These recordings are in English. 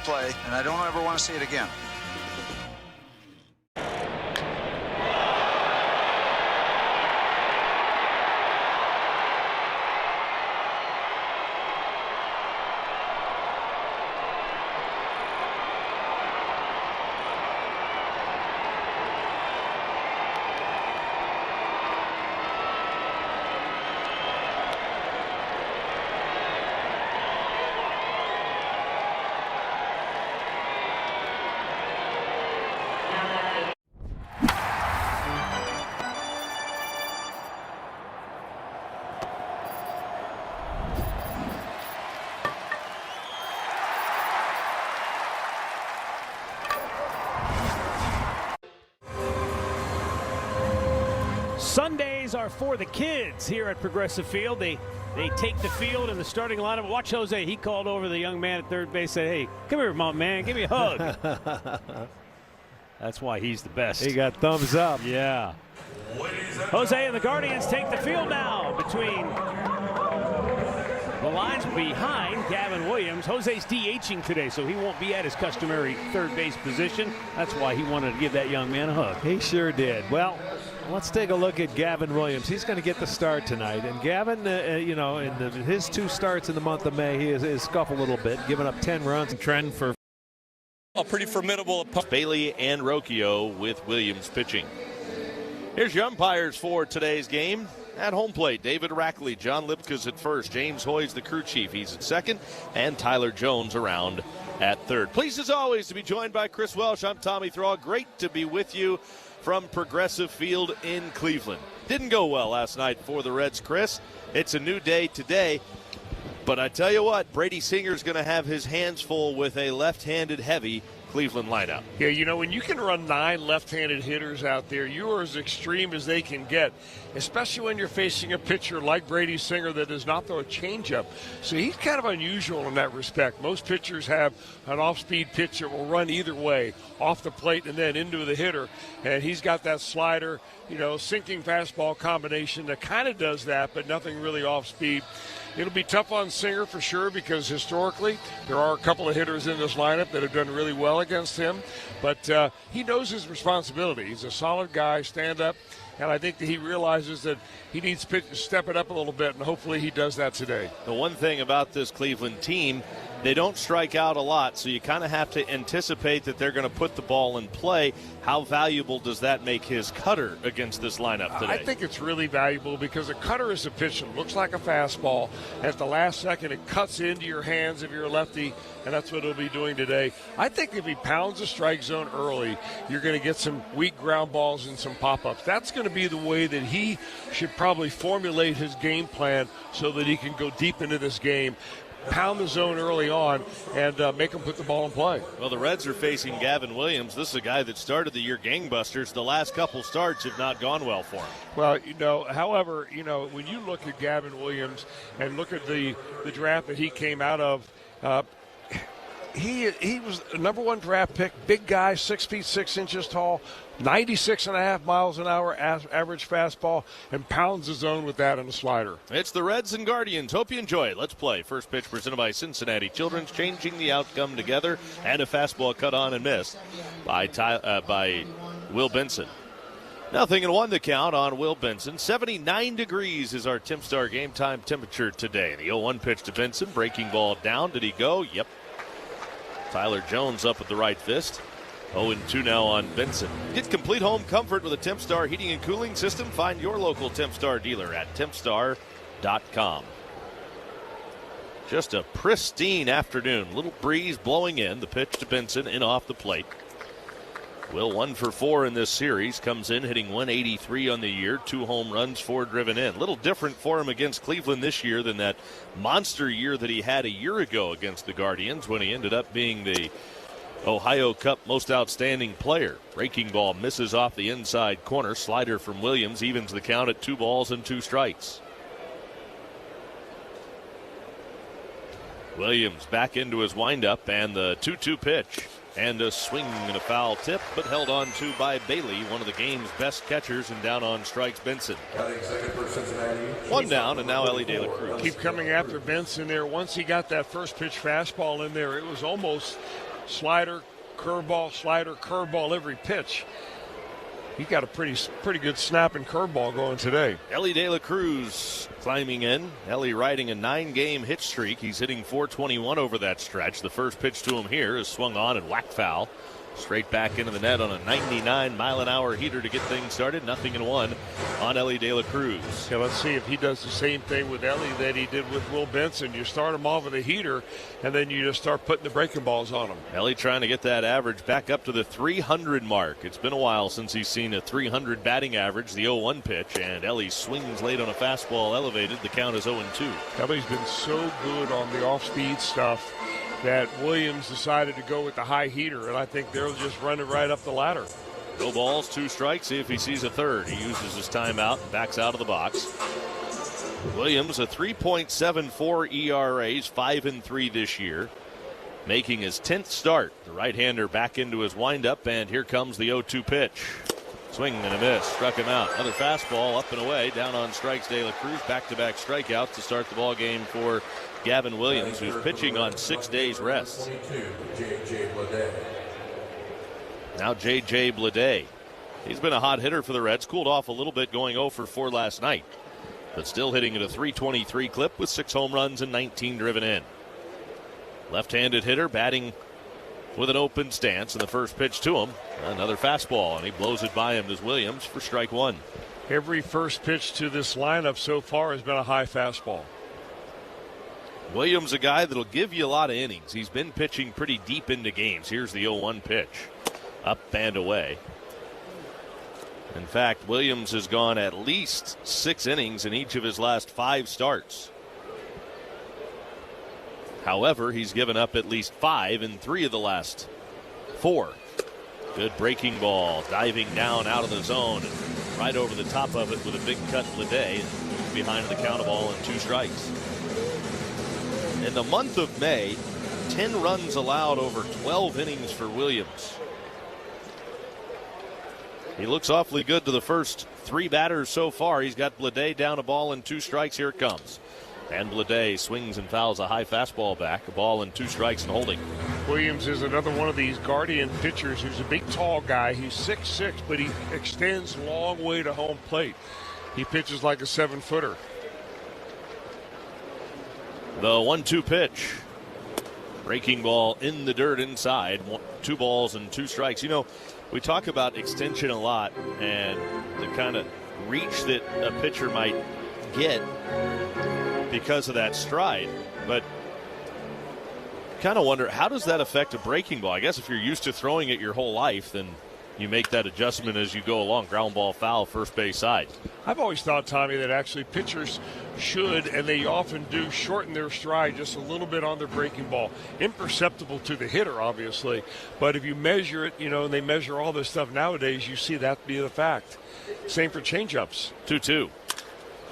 play, and I don't ever want to see it again. Sundays are for the kids here at Progressive Field. They take the field in the starting lineup. Watch Jose. He called over the young man at third base, said, "Hey, come here, my man. Give me a hug." That's why he's the best. He got thumbs up. Yeah. Jose and the Guardians take the field now between the lines behind Gavin Williams. Jose's DHing today, so he won't be at his customary third base position. That's why he wanted to give that young man a hug. He sure did. Well, let's take a look at Gavin Williams. He's going to get the start tonight. And Gavin, in his 2 starts in the month of May, he has scuffled a little bit, giving up 10 runs. Trend for a pretty formidable opponent. Bailey and Rocchio with Williams pitching. Here's your umpires for today's game. At home plate, David Rackley, John Lipka's at first, James Hoy's the crew chief, he's at second, and Tyler Jones around at third. Pleased as always to be joined by Chris Welsh. I'm Tommy Thrall. Great to be with you from Progressive Field in Cleveland. Didn't go well last night for the Reds, Chris. It's a new day today. But I tell you what, Brady Singer's going to have his hands full with a left-handed heavy Cleveland lineup. Yeah, when you can run 9 left-handed hitters out there, you are as extreme as they can get, especially when you're facing a pitcher like Brady Singer that does not throw a changeup. So he's kind of unusual in that respect. Most pitchers have an off-speed pitch that will run either way, off the plate and then into the hitter. And he's got that slider, sinking fastball combination that kind of does that, but nothing really off-speed. It'll be tough on Singer for sure because historically there are a couple of hitters in this lineup that have done really well against him. But he knows his responsibility. He's a solid guy, stand up, and I think that he realizes that he needs to step it up a little bit, and hopefully he does that today. The one thing about this Cleveland team, they don't strike out a lot, so you kind of have to anticipate that they're going to put the ball in play. How valuable does that make his cutter against this lineup today? I think it's really valuable because a cutter is a pitch that looks like a fastball. At the last second, it cuts into your hands if you're a lefty, and that's what he'll be doing today. I think if he pounds the strike zone early, you're going to get some weak ground balls and some pop-ups. That's going to be the way that he should probably formulate his game plan so that he can go deep into this game. Pound the zone early on and make them put the ball in play. Well, the Reds are facing Gavin Williams. This is a guy that started the year gangbusters. The last couple starts have not gone well for him. Well, however, when you look at Gavin Williams and look at the draft that he came out of, he was a number 1 draft pick, big guy, 6 feet 6 inches tall, 96.5 miles an hour average fastball, and pounds the zone with that and a slider. It's the Reds and Guardians. Hope you enjoy it. Let's play. First pitch presented by Cincinnati Children's, changing the outcome together, and a fastball cut on and missed by Will Benson. 0-1 the count on Will Benson. 79 degrees is our Timstar game time temperature today. The 0-1 pitch to Benson, breaking ball down. Did he go? Yep. Tyler Jones up at the right fist. 0-2 now on Benson. Get complete home comfort with a Timstar heating and cooling system. Find your local Timstar dealer at timstar.com. Just a pristine afternoon. Little breeze blowing in. The pitch to Benson in off the plate. Will 1 for 4 in this series. Comes in hitting 183 on the year. 2 home runs, 4 driven in. Little different for him against Cleveland this year than that monster year that he had a year ago against the Guardians when he ended up being the Ohio Cup most outstanding player. Breaking ball misses off the inside corner. Slider from Williams evens the count at 2 balls and 2 strikes. Williams back into his windup and the 2-2 pitch. And a swing and a foul tip, but held on to by Bailey, one of the game's best catchers, and down on strikes Benson. 1 down, and now Ellie De La Cruz. Keep coming after Benson there. Once he got that first pitch fastball in there, it was almost slider, curveball every pitch. He got a pretty good snapping curveball going today. Ellie De La Cruz climbing in. Ellie riding a 9-game hit streak. He's hitting .421 over that stretch. The first pitch to him here is swung on and whacked foul. Straight back into the net on a 99-mile-an-hour heater to get things started. 0-1 on Ellie De La Cruz. Okay, let's see if he does the same thing with Ellie that he did with Will Benson. You start him off with a heater, and then you just start putting the breaking balls on him. Ellie trying to get that average back up to the 300 mark. It's been a while since he's seen a 300 batting average, the 0-1 pitch, and Ellie swings late on a fastball elevated. The count is 0-2. Ellie's been so good on the off-speed stuff that Williams decided to go with the high heater, and I think they'll just run it right up the ladder. No balls, 2 strikes. See if he sees a third. He uses his timeout and backs out of the box. Williams, a 3.74 ERA. He's 5-3 this year, making his 10th start. The right-hander back into his windup, and here comes the 0-2 pitch. Swing and a miss. Struck him out. Another fastball up and away. Down on strikes, De La Cruz. Back-to-back strikeouts to start the ball game for Gavin Williams, who's pitching on 6 days rest. Now J.J. Bleday. He's been a hot hitter for the Reds. Cooled off a little bit going 0 for 4 last night, but still hitting at a .323 clip with 6 home runs and 19 driven in. Left-handed hitter batting with an open stance, and the first pitch to him, another fastball, and he blows it by him as Williams for strike 1. Every first pitch to this lineup so far has been a high fastball. Williams, a guy that'll give you a lot of innings. He's been pitching pretty deep into games. Here's the 0-1 pitch. Up and away. In fact, Williams has gone at least 6 innings in each of his last 5 starts. However, he's given up at least 5 in 3 of the last 4. Good breaking ball, diving down out of the zone, and right over the top of it with a big cut Bleday, behind the count of 0-2 strikes. In the month of May, 10 runs allowed over 12 innings for Williams. He looks awfully good to the first 3 batters so far. He's got Bleday down a ball and 2 strikes. Here it comes. And Bleday swings and fouls a high fastball back. A ball and 2 strikes and holding. Williams is another one of these guardian pitchers who's a big, tall guy. He's 6'6", but he extends long way to home plate. He pitches like a 7-footer. The 1-2 pitch. Breaking ball in the dirt inside. 2 balls and 2 strikes. You know, we talk about extension a lot and the kind of reach that a pitcher might get because of that stride. But kind of wonder, how does that affect a breaking ball? I guess if you're used to throwing it your whole life, then you make that adjustment as you go along. Ground ball foul, first base side. I've always thought, Tommy, that actually pitchers should, and they often do, shorten their stride just a little bit on their breaking ball. Imperceptible to the hitter, obviously, but if you measure it, you know, and they measure all this stuff nowadays, you see that be the fact. Same for changeups. 2-2.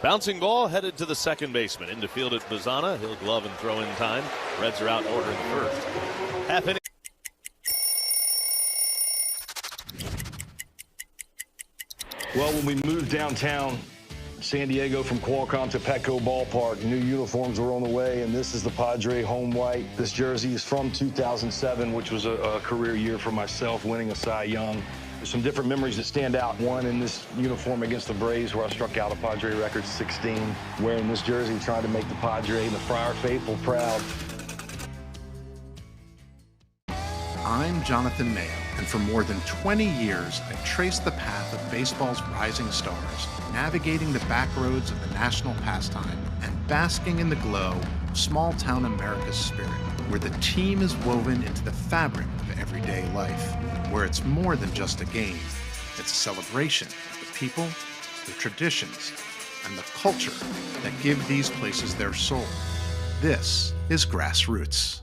Bouncing ball headed to the second baseman. Into field at Bazana. He'll glove and throw in time. Reds are out in order in the first. Half inning. Well, when we moved downtown San Diego from Qualcomm to Petco Ballpark, new uniforms were on the way, and this is the Padre home white. This jersey is from 2007, which was a career year for myself, winning a Cy Young. There's some different memories that stand out. One in this uniform against the Braves, where I struck out a Padre record 16, wearing this jersey, trying to make the Padre and the Friar faithful proud. I'm Jonathan Mayo, and for more than 20 years, I've traced the path of baseball's rising stars, navigating the back roads of the national pastime and basking in the glow of small-town America's spirit, where the team is woven into the fabric of everyday life, where it's more than just a game. It's a celebration of the people, the traditions, and the culture that give these places their soul. This is Grassroots.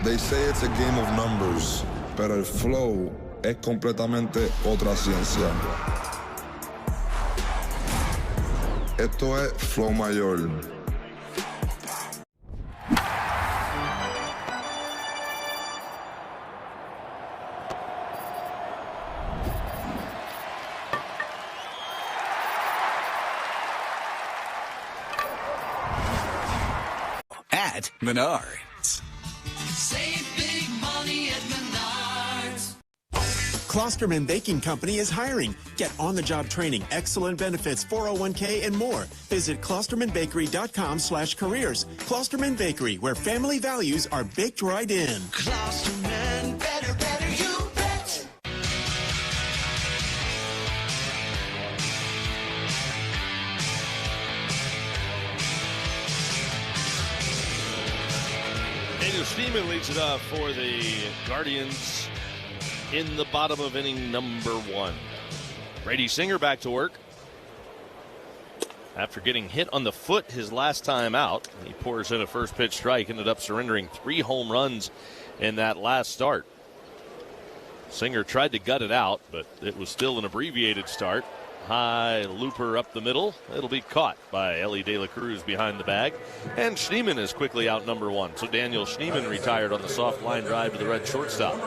They say it's a game of numbers, pero el flow es completamente otra ciencia. Esto es flow mayor. at Menards. Save big money at Menards. Klosterman Baking Company is hiring. Get on-the-job training, excellent benefits, 401k, and more. Visit klostermanbakery.com/careers. Klosterman Bakery, where family values are baked right in. Klosterman, better, you bet. Daniel Schneemann leads it off for the Guardians in the bottom of inning number 1. Brady Singer back to work. After getting hit on the foot his last time out, he pours in a first pitch strike, ended up surrendering 3 home runs in that last start. Singer tried to gut it out, but it was still an abbreviated start. High looper up the middle. It'll be caught by Ellie De La Cruz behind the bag. And Schneemann is quickly out number 1. So Daniel Schneemann retired on the soft line drive to the red shortstop.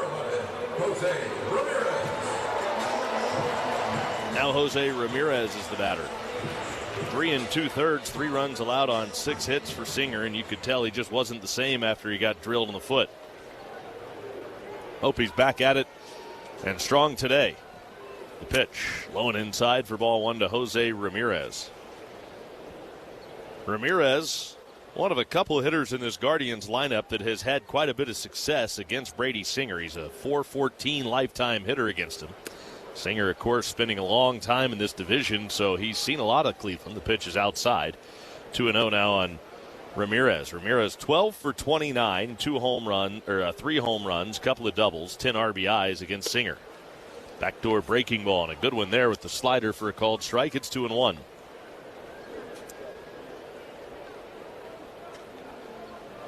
Now Jose Ramirez is the batter. 3 2/3, 3 runs allowed on 6 hits for Singer, and you could tell he just wasn't the same after he got drilled in the foot. Hope he's back at it and strong today. The pitch, low and inside for ball 1 to Jose Ramirez. Ramirez, one of a couple of hitters in this Guardians lineup that has had quite a bit of success against Brady Singer. He's a .414 lifetime hitter against him. Singer, of course, spending a long time in this division, so he's seen a lot of Cleveland. The pitch is outside. 2-0 now on Ramirez. Ramirez 12 for 29, 3 home runs, couple of doubles, 10 RBIs against Singer. Backdoor breaking ball, and a good one there with the slider for a called strike. It's 2-1.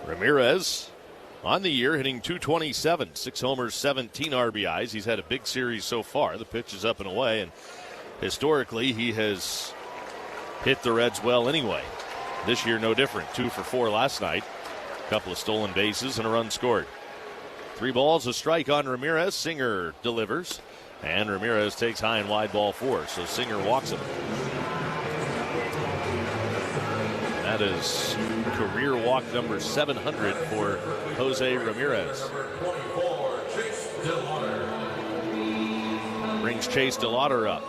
Ramirez on the year hitting .227, 6 homers, 17 RBIs. He's had a big series so far. The pitch is up and away, and historically he has hit the Reds well anyway. This year no different. 2 for 4 last night. A couple of stolen bases and a run scored. 3 balls, a strike on Ramirez. Singer delivers, and Ramirez takes high and wide ball 4, so Singer walks him. That is career walk number 700 for Jose Ramirez. Brings Chase DeLauder up.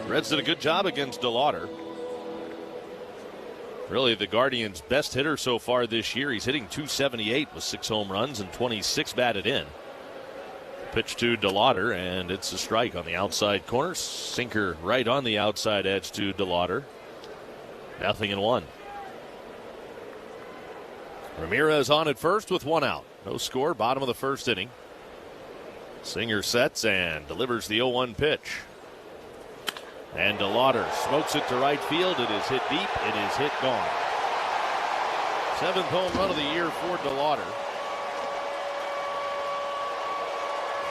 Reds did a good job against DeLauder. Really the Guardians' best hitter so far this year. He's hitting .278 with 6 home runs and 26 batted in. Pitch to DeLauder, and it's a strike on the outside corner. Sinker right on the outside edge to DeLauder. 0-1. Ramirez on at first with 1 out. No score, bottom of the first inning. Singer sets and delivers the 0-1 pitch. And DeLauder smokes it to right field. It is hit deep. It is hit gone. 7th home run of the year for DeLauder.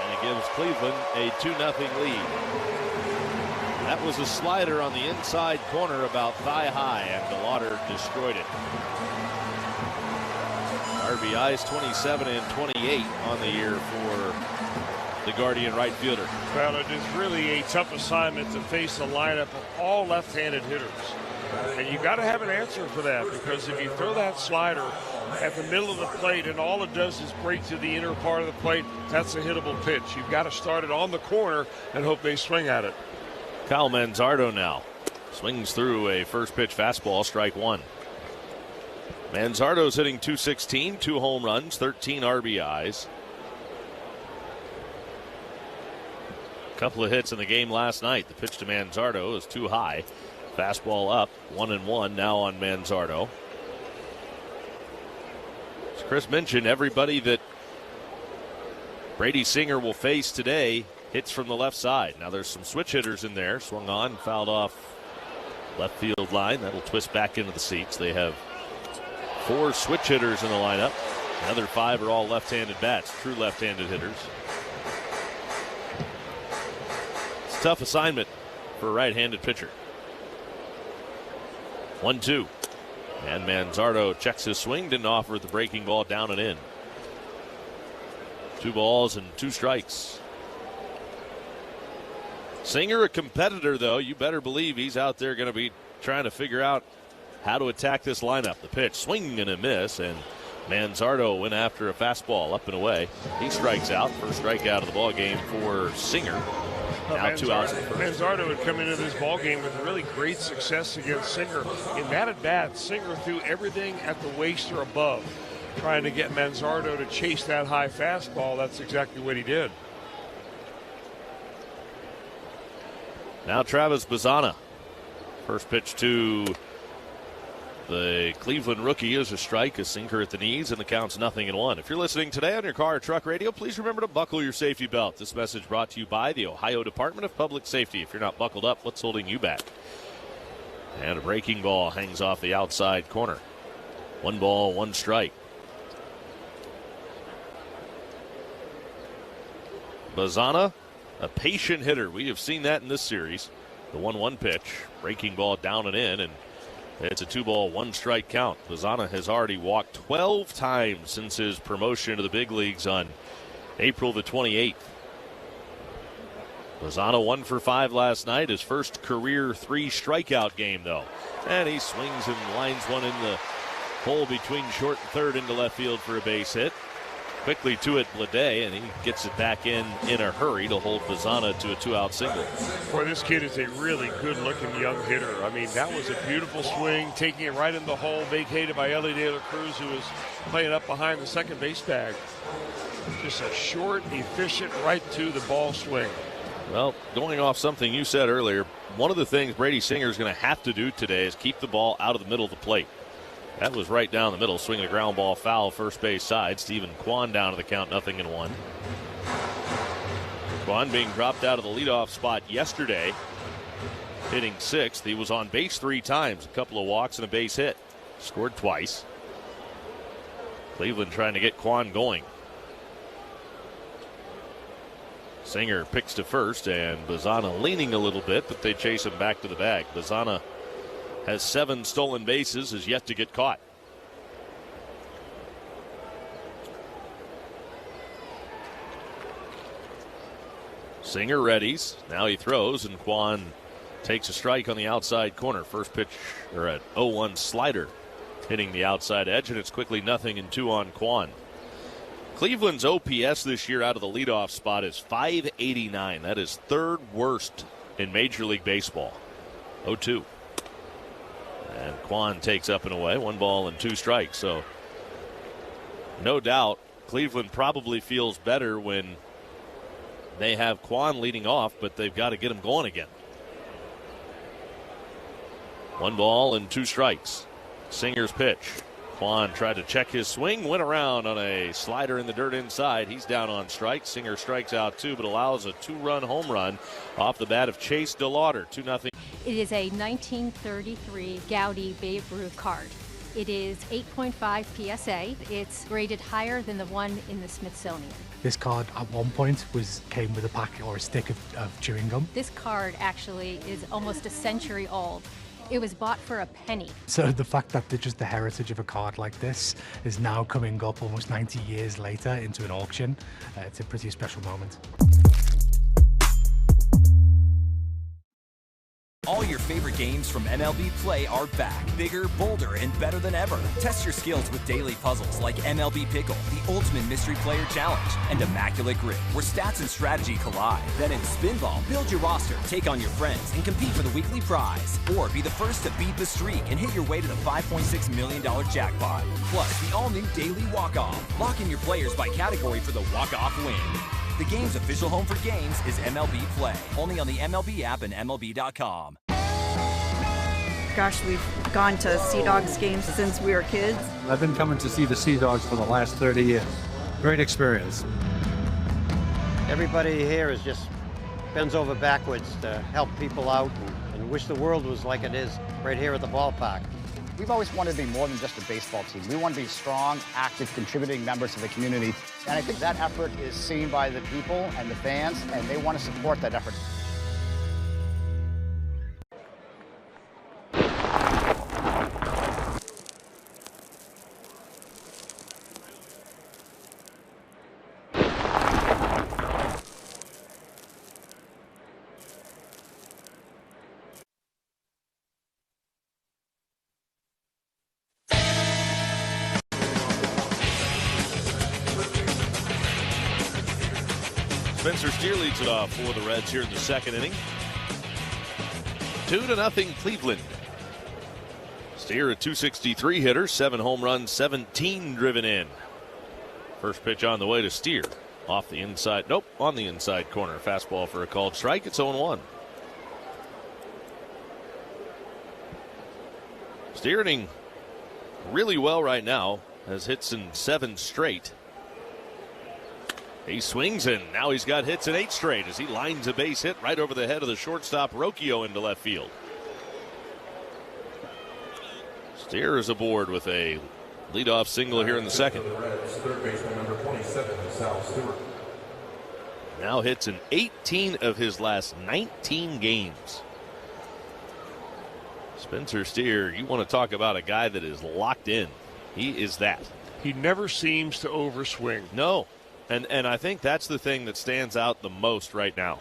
And it gives Cleveland a 2-0 lead. That was a slider on the inside corner about thigh high, and DeLauder destroyed it. RBIs 27 and 28 on the year for the Guardian right fielder. Well, it is really a tough assignment to face a lineup of all left-handed hitters. And you got to have an answer for that, because if you throw that slider at the middle of the plate and all it does is break to the inner part of the plate, that's a hittable pitch. You've got to start it on the corner and hope they swing at it. Kyle Manzardo now swings through a first pitch fastball, strike 1. Manzardo's hitting .216, 2 home runs, 13 RBIs. Couple of hits in the game last night. The pitch to Manzardo is too high. Fastball up, 1-1 now on Manzardo. As Chris mentioned, everybody that Brady Singer will face today hits from the left side. Now there's some switch hitters in there. Swung on, fouled off left field line. That'll twist back into the seats. They have 4 switch hitters in the lineup. The other 5 are all left-handed bats, true left-handed hitters. It's a tough assignment for a right-handed pitcher. 1-2. And Manzardo checks his swing, didn't offer the breaking ball down and in. 2 balls and 2 strikes. Singer, a competitor, though. You better believe he's out there going to be trying to figure out how to attack this lineup. The pitch, swing and a miss, and Manzardo went after a fastball up and away. He strikes out. First strikeout of the ball game for Singer. Now 2 outs. Manzardo had come into this ball game with really great success against Singer. In that at bat, Singer threw everything at the waist or above, trying to get Manzardo to chase that high fastball. That's exactly what he did. Now Travis Bazzana. First pitch to the Cleveland rookie is a strike, a sinker at the knees, and the count's 0-1. If you're listening today on your car or truck radio, please remember to buckle your safety belt. This message brought to you by the Ohio Department of Public Safety. If you're not buckled up, what's holding you back? And a breaking ball hangs off the outside corner. 1 ball, 1 strike. Bazzana, a patient hitter. We have seen that in this series. The 1-1 pitch, breaking ball down and in, and it's a 2 ball, 1 strike count. Bazzana has already walked 12 times since his promotion to the big leagues on April the 28th. Bazzana 1 for 5 last night, his first career 3 strikeout game, though. And he swings and lines one in the hole between short and third into left field for a base hit. Quickly to it, Blade, and he gets it back in a hurry to hold Bazzana to a 2-out single. Boy, this kid is a really good-looking young hitter. I mean, that was a beautiful swing, taking it right in the hole, vacated by Ellie De La Cruz, who was playing up behind the second base bag. Just a short, efficient, right to the ball swing. Well, going off something you said earlier, one of the things Brady Singer is going to have to do today is keep the ball out of the middle of the plate. That was right down the middle, swinging a ground ball foul first base side. Stephen Kwan down to the count, 0-1. Kwan being dropped out of the leadoff spot yesterday, hitting 6th. He was on base 3 times, a couple of walks and a base hit. Scored twice. Cleveland trying to get Kwan going. Singer picks to first, and Bazzana leaning a little bit, but they chase him back to the bag. Bazzana has 7 stolen bases, is yet to get caught. Singer readies. Now he throws, and Kwan takes a strike on the outside corner. First pitch, or an 0-1 slider hitting the outside edge, and it's quickly 0-2 on Kwan. Cleveland's OPS this year out of the leadoff spot is .589. That is 3rd worst in Major League Baseball. 0-2. And Kwan takes up and away, 1 ball and 2 strikes. So no doubt Cleveland probably feels better when they have Kwan leading off, but they've got to get him going again. 1 ball and 2 strikes. Singer's pitch. Kwan tried to check his swing, went around on a slider in the dirt inside. He's down on strike. Singer strikes out 2, but allows a 2-run home run off the bat of Chase DeLauder. 2-0. It is a 1933 Gaudy Babe Ruth card. It is 8.5 PSA. It's graded higher than the one in the Smithsonian. This card at one point came with a pack or a stick of chewing gum. This card actually is almost a century old. It was bought for a penny. So the fact that just the heritage of a card like this is now coming up almost 90 years later into an auction, it's a pretty special moment. All your favorite games from MLB Play are back, bigger, bolder, and better than ever. Test your skills with daily puzzles like MLB Pickle, the Ultimate Mystery Player Challenge, and Immaculate Grip, where stats and strategy collide. Then in Spinball, build your roster, take on your friends, and compete for the weekly prize. Or be the first to beat the streak and hit your way to the $5.6 million jackpot. Plus, the all-new Daily Walk-Off. Lock in your players by category for the walk-off win. The game's official home for games is MLB Play, only on the MLB app and MLB.com. Gosh, we've gone to Sea Dogs games since we were kids. I've been coming to see the Sea Dogs for the last 30 years. Great experience. Everybody here is just bends over backwards to help people out and wish the world was like it is right here at the ballpark. We've always wanted to be more than just a baseball team. We want to be strong, active, contributing members of the community. And I think that effort is seen by the people and the fans, and they want to support that effort. Spencer Steer leads it off for the Reds here in the second inning. 2-0 Cleveland. Steer, a .263 hitter, 7 home runs, 17 driven in. First pitch on the way to Steer. Off the inside, nope, on the inside corner. Fastball for a called strike. It's 0-1. Steer hitting really well right now. Has hits in 7 straight. He swings, and now he's got hits in 8 straight as he lines a base hit right over the head of the shortstop Rocchio into left field. Steer is aboard with a leadoff single here in the second. Third baseman number 27, Sal Stewart. Now hits in 18 of his last 19 games. Spencer Steer, you want to talk about a guy that is locked in. He is that. He never seems to overswing. No. And I think that's the thing that stands out the most right now.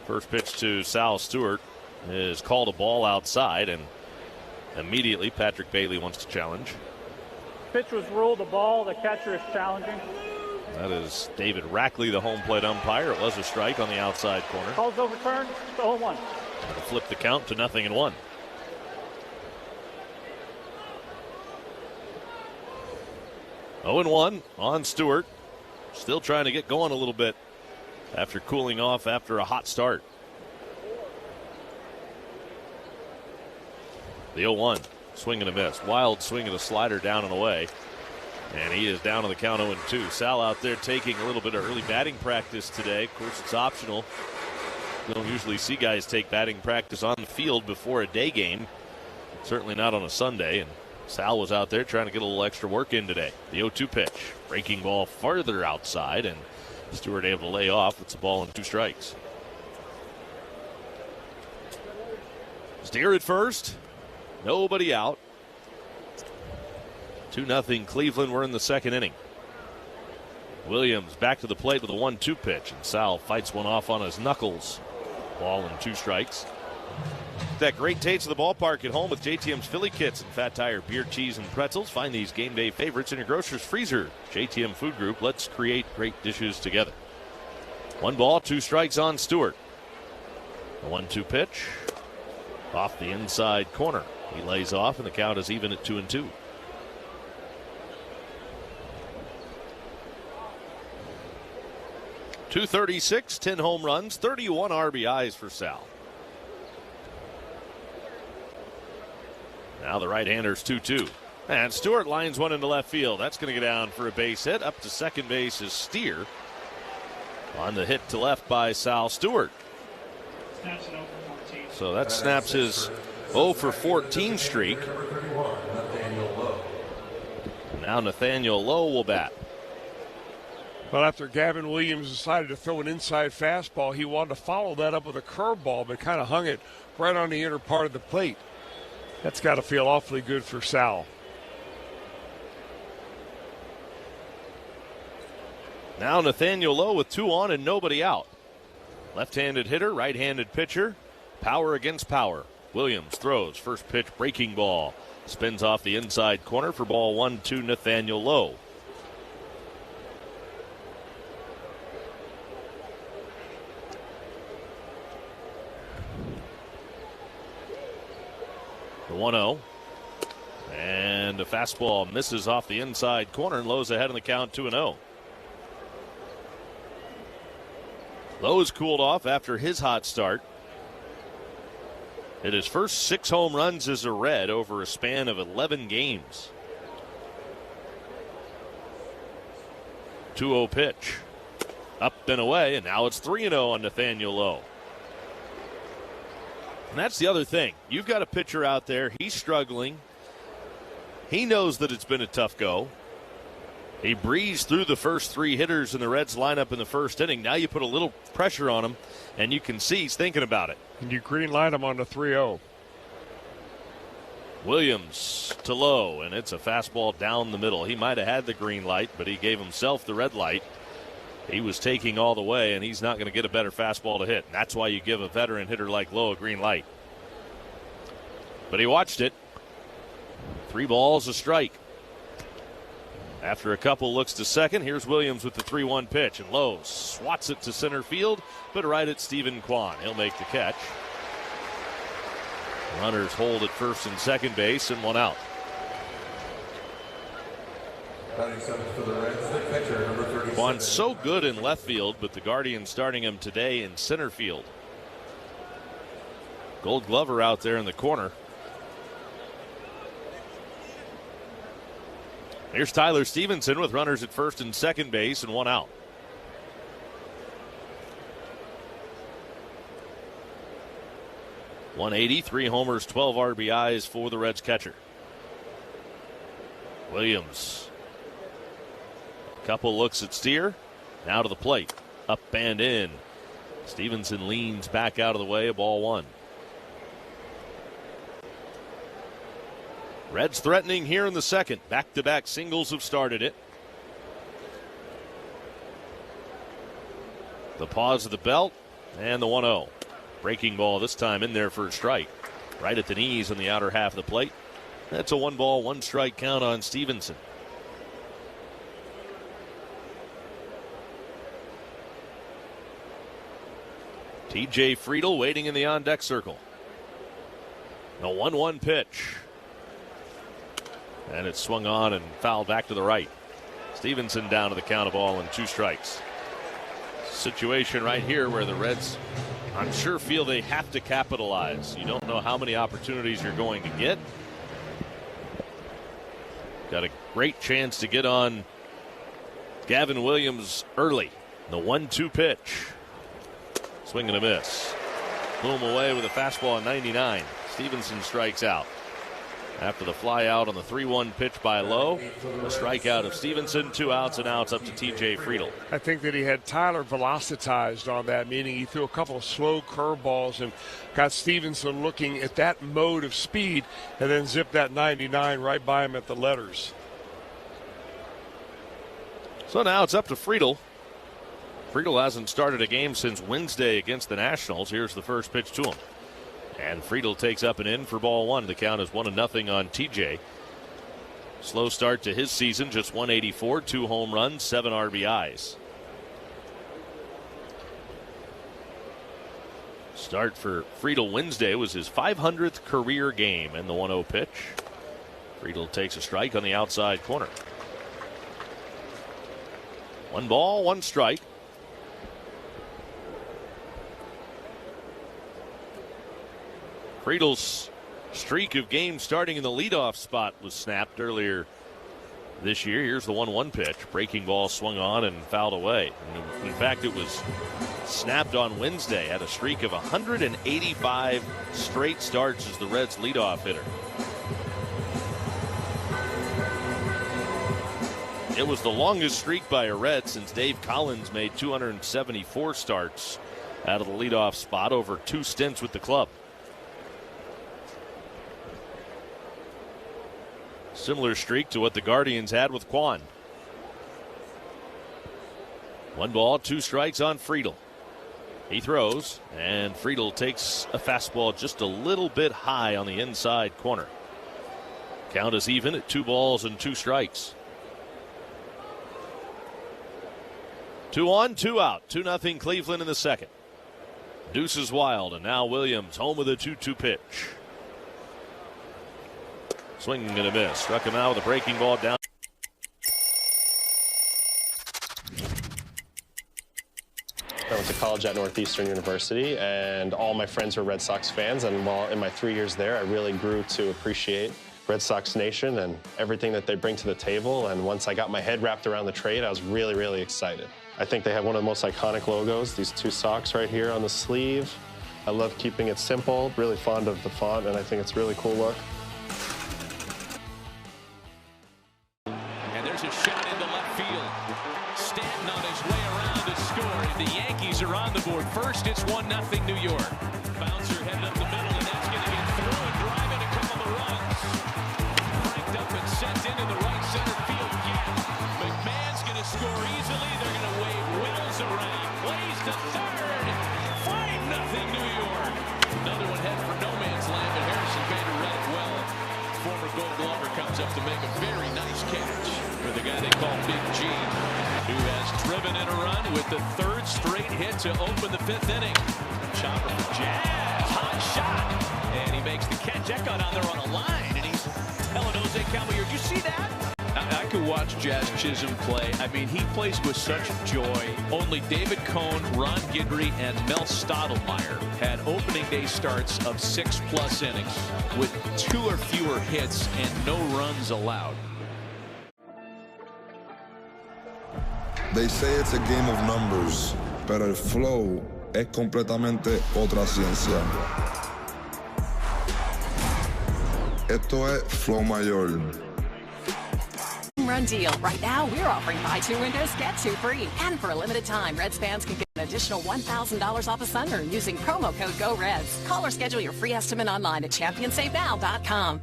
First pitch to Sal Stewart is called a ball outside, and immediately Patrick Bailey wants to challenge. Pitch was ruled a ball. The catcher is challenging. That is David Rackley, the home plate umpire. It was a strike on the outside corner. Call's overturned. 0-1. That'll flip the count to 0-1. Oh, 0-1 on Stewart. Still trying to get going a little bit after cooling off after a hot start. The 0-1, swing and a miss. Wild swing and a slider down and away. And he is down on the count 0-2. Sal out there taking a little bit of early batting practice today. Of course, it's optional. You don't usually see guys take batting practice on the field before a day game. Certainly not on a Sunday. And Sal was out there trying to get a little extra work in today. The 0-2 pitch. Breaking ball farther outside, and Stewart able to lay off. It's a ball and 2 strikes. Steer at first. Nobody out. 2-0 Cleveland. We're in the second inning. Williams back to the plate with a 1-2 pitch, and Sal fights one off on his knuckles. Ball and 2 strikes. That great taste of the ballpark at home with JTM's Philly Kits and Fat Tire beer, cheese, and pretzels. Find these game day favorites in your grocer's freezer. JTM Food Group. Let's create great dishes together. 1 ball, 2 strikes on Stewart. A 1-2 pitch. Off the inside corner. He lays off, and the count is even at 2-2. .236, 10 home runs, 31 RBIs for Sal. Now the right-hander's 2-2. And Stewart lines one into left field. That's going to go down for a base hit. Up to second base is Steer. On the hit to left by Sal Stewart. So that snaps his 0 for 14 streak. Now Nathaniel Lowe will bat. Well, after Gavin Williams decided to throw an inside fastball, he wanted to follow that up with a curveball, but kind of hung it right on the inner part of the plate. That's got to feel awfully good for Sal. Now Nathaniel Lowe with 2 on and nobody out. Left-handed hitter, right-handed pitcher. Power against power. Williams throws. First pitch breaking ball. Spins off the inside corner for ball 1-2 Nathaniel Lowe. The 1-0. And a fastball misses off the inside corner, and Lowe's ahead in the count 2-0. Lowe's cooled off after his hot start. Hit his first 6 home runs as a Red over a span of 11 games. 2-0 pitch. Up and away, and now it's 3-0 on Nathaniel Lowe. And that's the other thing. You've got a pitcher out there. He's struggling. He knows that it's been a tough go. He breezed through the first 3 hitters in the Reds lineup in the first inning. Now you put a little pressure on him, and you can see he's thinking about it. And you green light him on the 3-0. Williams to Lowe, and it's a fastball down the middle. He might have had the green light, but he gave himself the red light. He was taking all the way, and he's not going to get a better fastball to hit. And that's why you give a veteran hitter like Lowe a green light. But he watched it. 3 balls, a strike. After a couple looks to second, here's Williams with the 3-1 pitch, and Lowe swats it to center field, but right at Stephen Kwan. He'll make the catch. Runners hold at first and second base, and one out. Kwan's so good in left field, but the Guardians starting him today in center field. Gold Glover out there in the corner. Here's Tyler Stevenson with runners at first and second base and one out. .180, 3 homers, 12 RBIs for the Reds catcher. Williams. Couple looks at Steer. Now to the plate. Up and in. Stevenson leans back out of the way. Ball one. Reds threatening here in the second. Back-to-back singles have started it. The pause of the belt and the 1-0. Breaking ball this time in there for a strike. Right at the knees on the outer half of the plate. That's a 1-ball, 1-strike count on Stevenson. TJ Friedl waiting in the on-deck circle. The 1-1 pitch. And it's swung on and fouled back to the right. Stevenson down to the count of ball and 2 strikes. Situation right here where the Reds, I'm sure, feel they have to capitalize. You don't know how many opportunities you're going to get. Got a great chance to get on Gavin Williams early. The 1-2 pitch. Swing and a miss. Boom away with a fastball at 99. Stevenson strikes out. After the fly out on the 3-1 pitch by Lowe, a strikeout of Stevenson, 2 outs, and now it's up to TJ Friedl. I think that he had Tyler velocitized on that, meaning he threw a couple of slow curveballs and got Stevenson looking at that mode of speed and then zipped that 99 right by him at the letters. So now it's up to Friedl. Friedl hasn't started a game since Wednesday against the Nationals. Here's the first pitch to him. And Friedl takes up and in for ball one. The count is 1-0 on TJ. Slow start to his season, just 184, 2 home runs, 7 RBIs. Start for Friedl Wednesday was his 500th career game, and the 1-0 pitch. Friedl takes a strike on the outside corner. 1 ball, 1 strike. Friedl's streak of games starting in the leadoff spot was snapped earlier this year. Here's the 1-1 pitch. Breaking ball swung on and fouled away. In fact, it was snapped on Wednesday. Had a streak of 185 straight starts as the Reds' leadoff hitter. It was the longest streak by a Red since Dave Collins made 274 starts out of the leadoff spot over 2 stints with the club. Similar streak to what the Guardians had with Kwan. 1 ball, 2 strikes on Friedl. He throws, and Friedl takes a fastball just a little bit high on the inside corner. Count is even at 2 balls and 2 strikes. 2 on, 2 out. 2-0 Cleveland in the second. Deuce is wild, and now Williams home with a 2-2 pitch. Swing and a miss. Struck him out with a breaking ball down. I went to college at Northeastern University, and all my friends were Red Sox fans. And while in my 3 years there, I really grew to appreciate Red Sox Nation and everything that they bring to the table. And once I got my head wrapped around the trade, I was really, really excited. I think they have one of the most iconic logos, these 2 socks right here on the sleeve. I love keeping it simple, really fond of the font, and I think it's a really cool look. And there's a shot into left field. Stanton on his way around to score. The Yankees are on the board. First, it's 1-0 New York. Bouncer headed up the middle, and that's going to get through and drive in a couple of runs. Cranked up and sent into the right center field gap. McMahon's going to score easily. They're going to wave Wills around. Plays to third. 5-0 New York. Another one headed for no man's land, but Harrison Bader read it well. Former Gold Glover comes up to make a very nice catch for the guy they call Big G, who has driven in a run with the third straight hit to open the 5th inning. Chopper for Jazz, hot shot, and he makes the catch. That got on there on a line, and he's telling Jose Caballero, did you see that? I could watch Jazz Chisholm play. I mean, he plays with such joy. Only David Cohn, Ron Guidry, and Mel Stottlemyre had opening day starts of 6+ innings with 2 or fewer hits and no runs allowed. They say it's a game of numbers, pero el flow es completamente otra ciencia. Esto es Flow Mayor. Run deal. Right now, we're offering buy 2 windows, get 2 free. And for a limited time, Reds fans can get an additional $1,000 off a sunroom using promo code GOREDS. Call or schedule your free estimate online at championsavenow.com.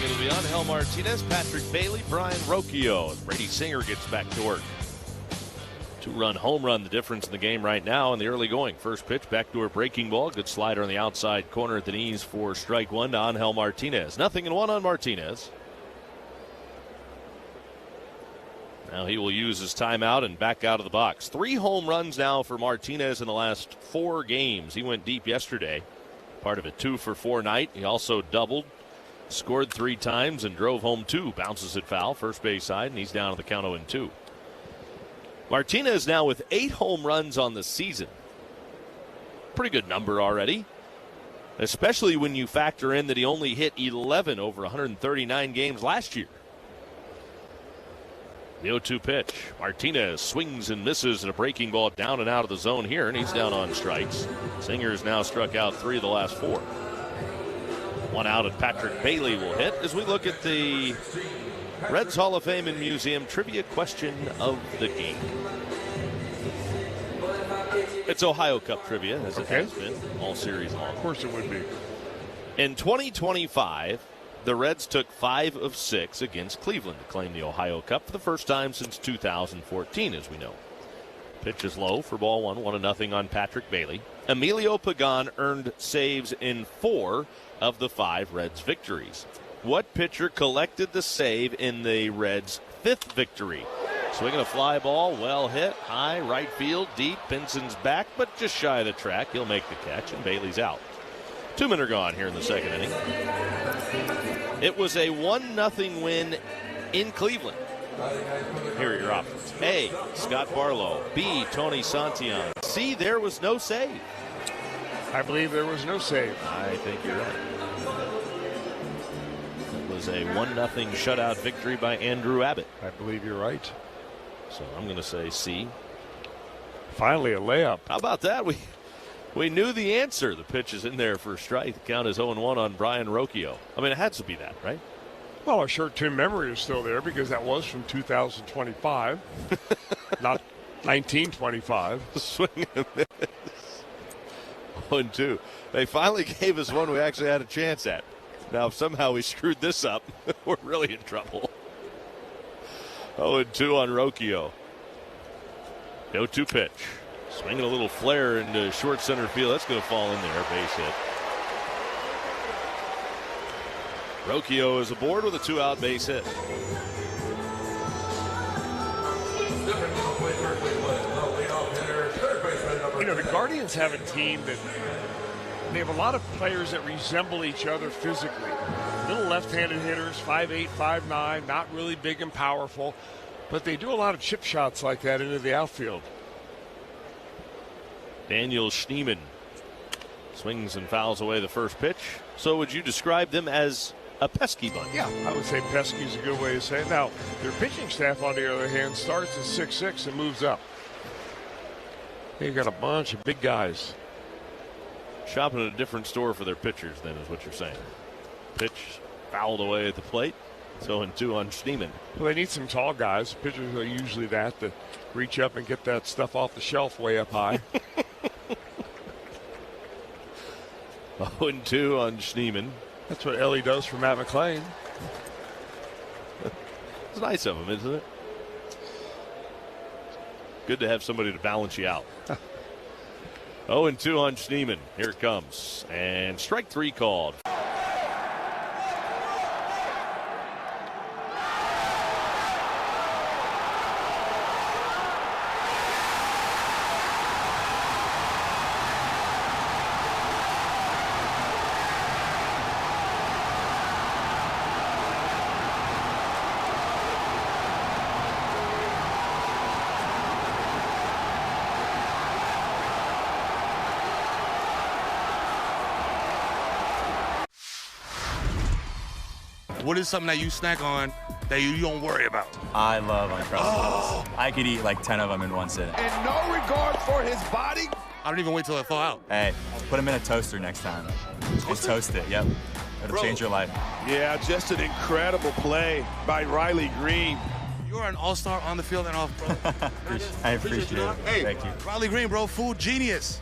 It'll be Angel Martinez, Patrick Bailey, Brian Rocchio. Brady Singer gets back to work. 2-run home run, the difference in the game right now in the early going. First pitch, backdoor breaking ball. Good slider on the outside corner at the knees for strike 1 to Angel Martinez. 0-1 on Martinez. Now he will use his timeout and back out of the box. 3 home runs now for Martinez in the last 4 games. He went deep yesterday. Part of a 2-for-4 night. He also doubled, scored 3 times, and drove home 2. Bounces it foul, first base side, and he's down to the count 0-2. Martinez now with 8 home runs on the season. Pretty good number already, especially when you factor in that he only hit 11 over 139 games last year. The 0-2 pitch. Martinez swings and misses, and a breaking ball down and out of the zone here, and he's down on strikes. Singer's now struck out 3 of the last 4. 1 out, and Patrick Bailey will hit as we look at the Reds Hall of Fame and Museum trivia question of the game. It's Ohio Cup trivia, as it has been all series long. Of course it would be. In 2025, the Reds took 5 of 6 against Cleveland to claim the Ohio Cup for the first time since 2014, as we know. Pitch is low for ball 1, 1-0 on Patrick Bailey. Emilio Pagan earned saves in 4 of the 5 Reds victories. What pitcher collected the save in the Reds' 5th victory? Swinging a fly ball, well hit, high, right field, deep. Pinson's back, but just shy of the track. He'll make the catch, and Bailey's out. 2 men are gone here in the 2nd inning. It was a 1-0 win in Cleveland. Here are your options. A, Scott Barlow. B, Tony Santillan. C, there was no save. I believe there was no save. I think you're right. It was a 1-0 shutout victory by Andrew Abbott. I believe you're right. So I'm going to say C. Finally a layup. How about that? We knew the answer. The pitch is in there for a strike. The count is 0-1 on Brian Rocchio. I mean, it had to be that, right? Well, our short-term memory is still there because that was from 2025, not 1925. Swing and miss. 1-2. They finally gave us one we actually had a chance at. Now, if somehow we screwed this up, we're really in trouble. 0-2 on Rocchio. 0-2 pitch. Swinging a little flare into short center field. That's going to fall in there. Base hit. Rocchio is aboard with a 2-out base hit. You know, the Guardians have a team that they have a lot of players that resemble each other physically. Little left-handed hitters, 5'8", 5'9", not really big and powerful, but they do a lot of chip shots like that into the outfield. Daniel Schneemann swings and fouls away the first pitch. So would you describe them as a pesky bunch? Yeah, I would say pesky is a good way to say it. Now, their pitching staff, on the other hand, starts at 6'6" and moves up. They've got a bunch of big guys. Shopping at a different store for their pitchers, then, is what you're saying. Pitch fouled away at the plate. So 0-2 on Schneemann. Well, they need some tall guys. Pitchers are usually that reach up and get that stuff off the shelf way up high. 0-2 on Schneemann. That's what Ellie does for Matt McClain. It's nice of him, isn't it? Good to have somebody to balance you out. 0-2 on Schneemann. Here it comes. And strike 3 called. What is something that you snack on that you don't worry about? I love Uncrustables. I could eat like 10 of them in one sitting. And no regard for his body? I don't even wait till I thaw out. Hey, put them in a toaster next time. Just toast it, yep. It'll change your life. Yeah, just an incredible play by Riley Green. You're an all-star on the field and off, bro. I appreciate it. Hey, thank you. Riley Green, bro, food genius.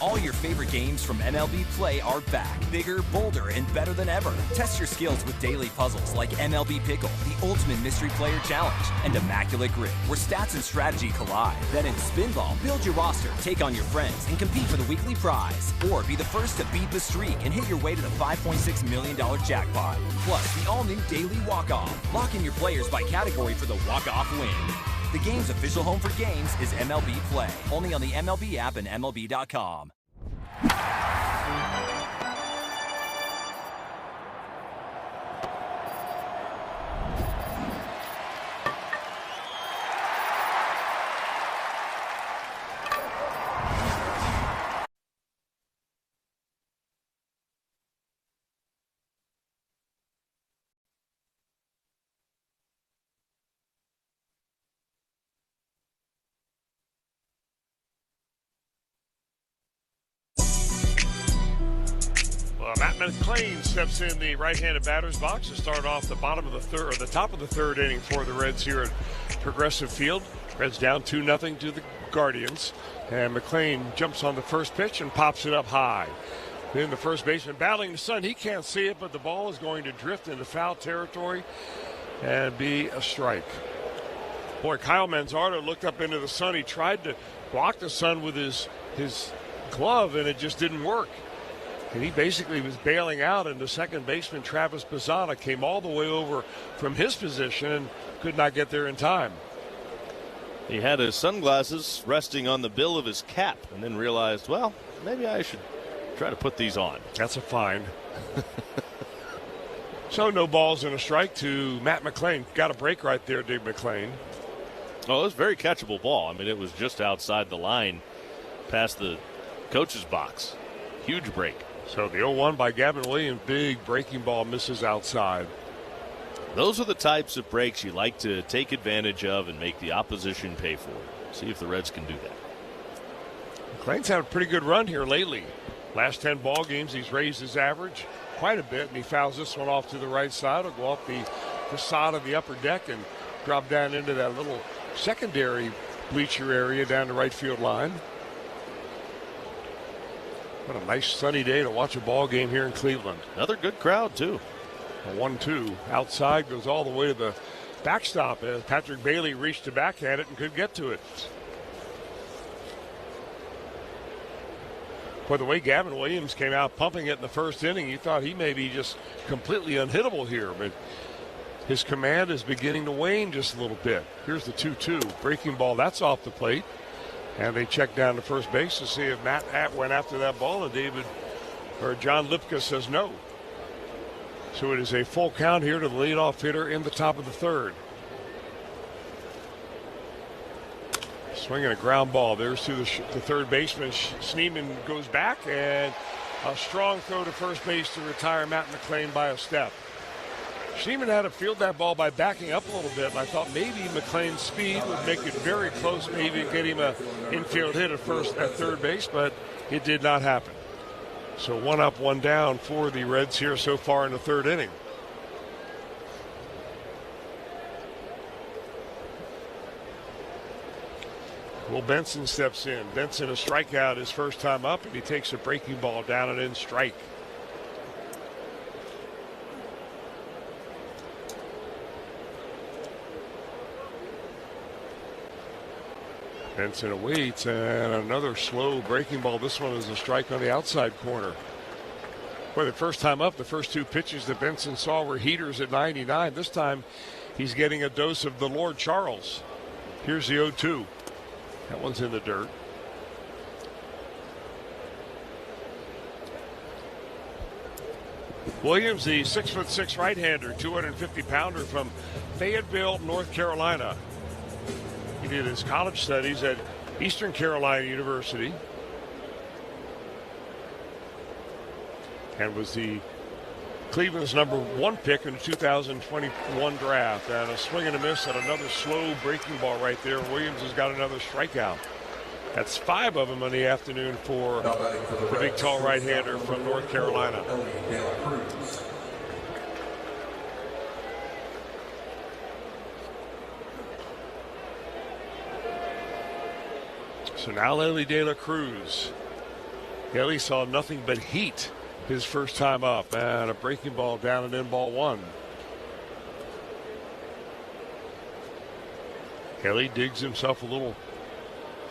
All your favorite games from MLB Play are back, bigger, bolder, and better than ever. Test your skills with daily puzzles like MLB Pickle, the Ultimate Mystery Player Challenge, and Immaculate Grip, where stats and strategy collide. Then in Spinball, build your roster, take on your friends, and compete for the weekly prize. Or be the first to beat the streak and hit your way to the $5.6 million jackpot. Plus, the all-new Daily Walk-Off. Lock in your players by category for the walk-off win. The game's official home for games is MLB Play, only on the MLB app and MLB.com. Matt McClain steps in the right-handed batter's box to start off the bottom of the third, or the top of the third inning for the Reds here at Progressive Field. Reds down 2-0 to the Guardians, and McClain jumps on the first pitch and pops it up high. Then the first baseman battling the sun. He can't see it, but the ball is going to drift into foul territory and be a strike. Boy, Kyle Manzardo looked up into the sun. He tried to block the sun with his glove, and it just didn't work. And he basically was bailing out, and the second baseman, Travis Bazzana, came all the way over from his position and could not get there in time. He had his sunglasses resting on the bill of his cap and then realized, well, maybe I should try to put these on. That's a fine. So no balls and a strike to Matt McClain. Got a break right there, Dave McClain. Oh, it was a very catchable ball. I mean, it was just outside the line past the coach's box. Huge break. So the 0-1 by Gavin Williams, big breaking ball, misses outside. Those are the types of breaks you like to take advantage of and make the opposition pay for. See if the Reds can do that. McClain's had a pretty good run here lately. Last 10 ball games, he's raised his average quite a bit, and he fouls this one off to the right side. It'll go off the facade of the upper deck and drop down into that little secondary bleacher area down the right field line. What a nice sunny day to watch a ball game here in Cleveland. Another good crowd, too. A 1-2 outside goes all the way to the backstop as Patrick Bailey reached to backhand it and could get to it. By the way, Gavin Williams came out pumping it in the first inning. You thought he may be just completely unhittable here, but his command is beginning to wane just a little bit. Here's the 2-2 breaking ball. That's off the plate. And they check down to first base to see if Matt went after that ball, and John Lipka says no. So it is a full count here to the leadoff hitter in the top of the third. Swinging a ground ball. There's to the third baseman. Schneemann goes back, and a strong throw to first base to retire Matt McClain by a step. Schneemann had to field that ball by backing up a little bit, and I thought maybe McClain's speed would make it very close, maybe get him an infield hit at third base, but it did not happen. So 1 up, 1 down for the Reds here so far in the third inning. Will Benson steps in. Benson a strikeout his first time up, and he takes a breaking ball down and in strike. Benson awaits, and another slow breaking ball. This one is a strike on the outside corner. Boy, the first time up, the first two pitches that Benson saw were heaters at 99. This time, he's getting a dose of the Lord Charles. Here's the 0-2. That one's in the dirt. Williams, the 6'6" right-hander, 250-pounder from Fayetteville, North Carolina. He did his college studies at Eastern Carolina University and was the Cleveland's #1 pick in the 2021 draft. And a swing and a miss and another slow breaking ball right there. Williams has got another strikeout. That's 5 of them in the afternoon for the big, tall right-hander from North Carolina. So now Elly De La Cruz. Elly saw nothing but heat his first time up, and a breaking ball down and in ball 1. Elly digs himself a little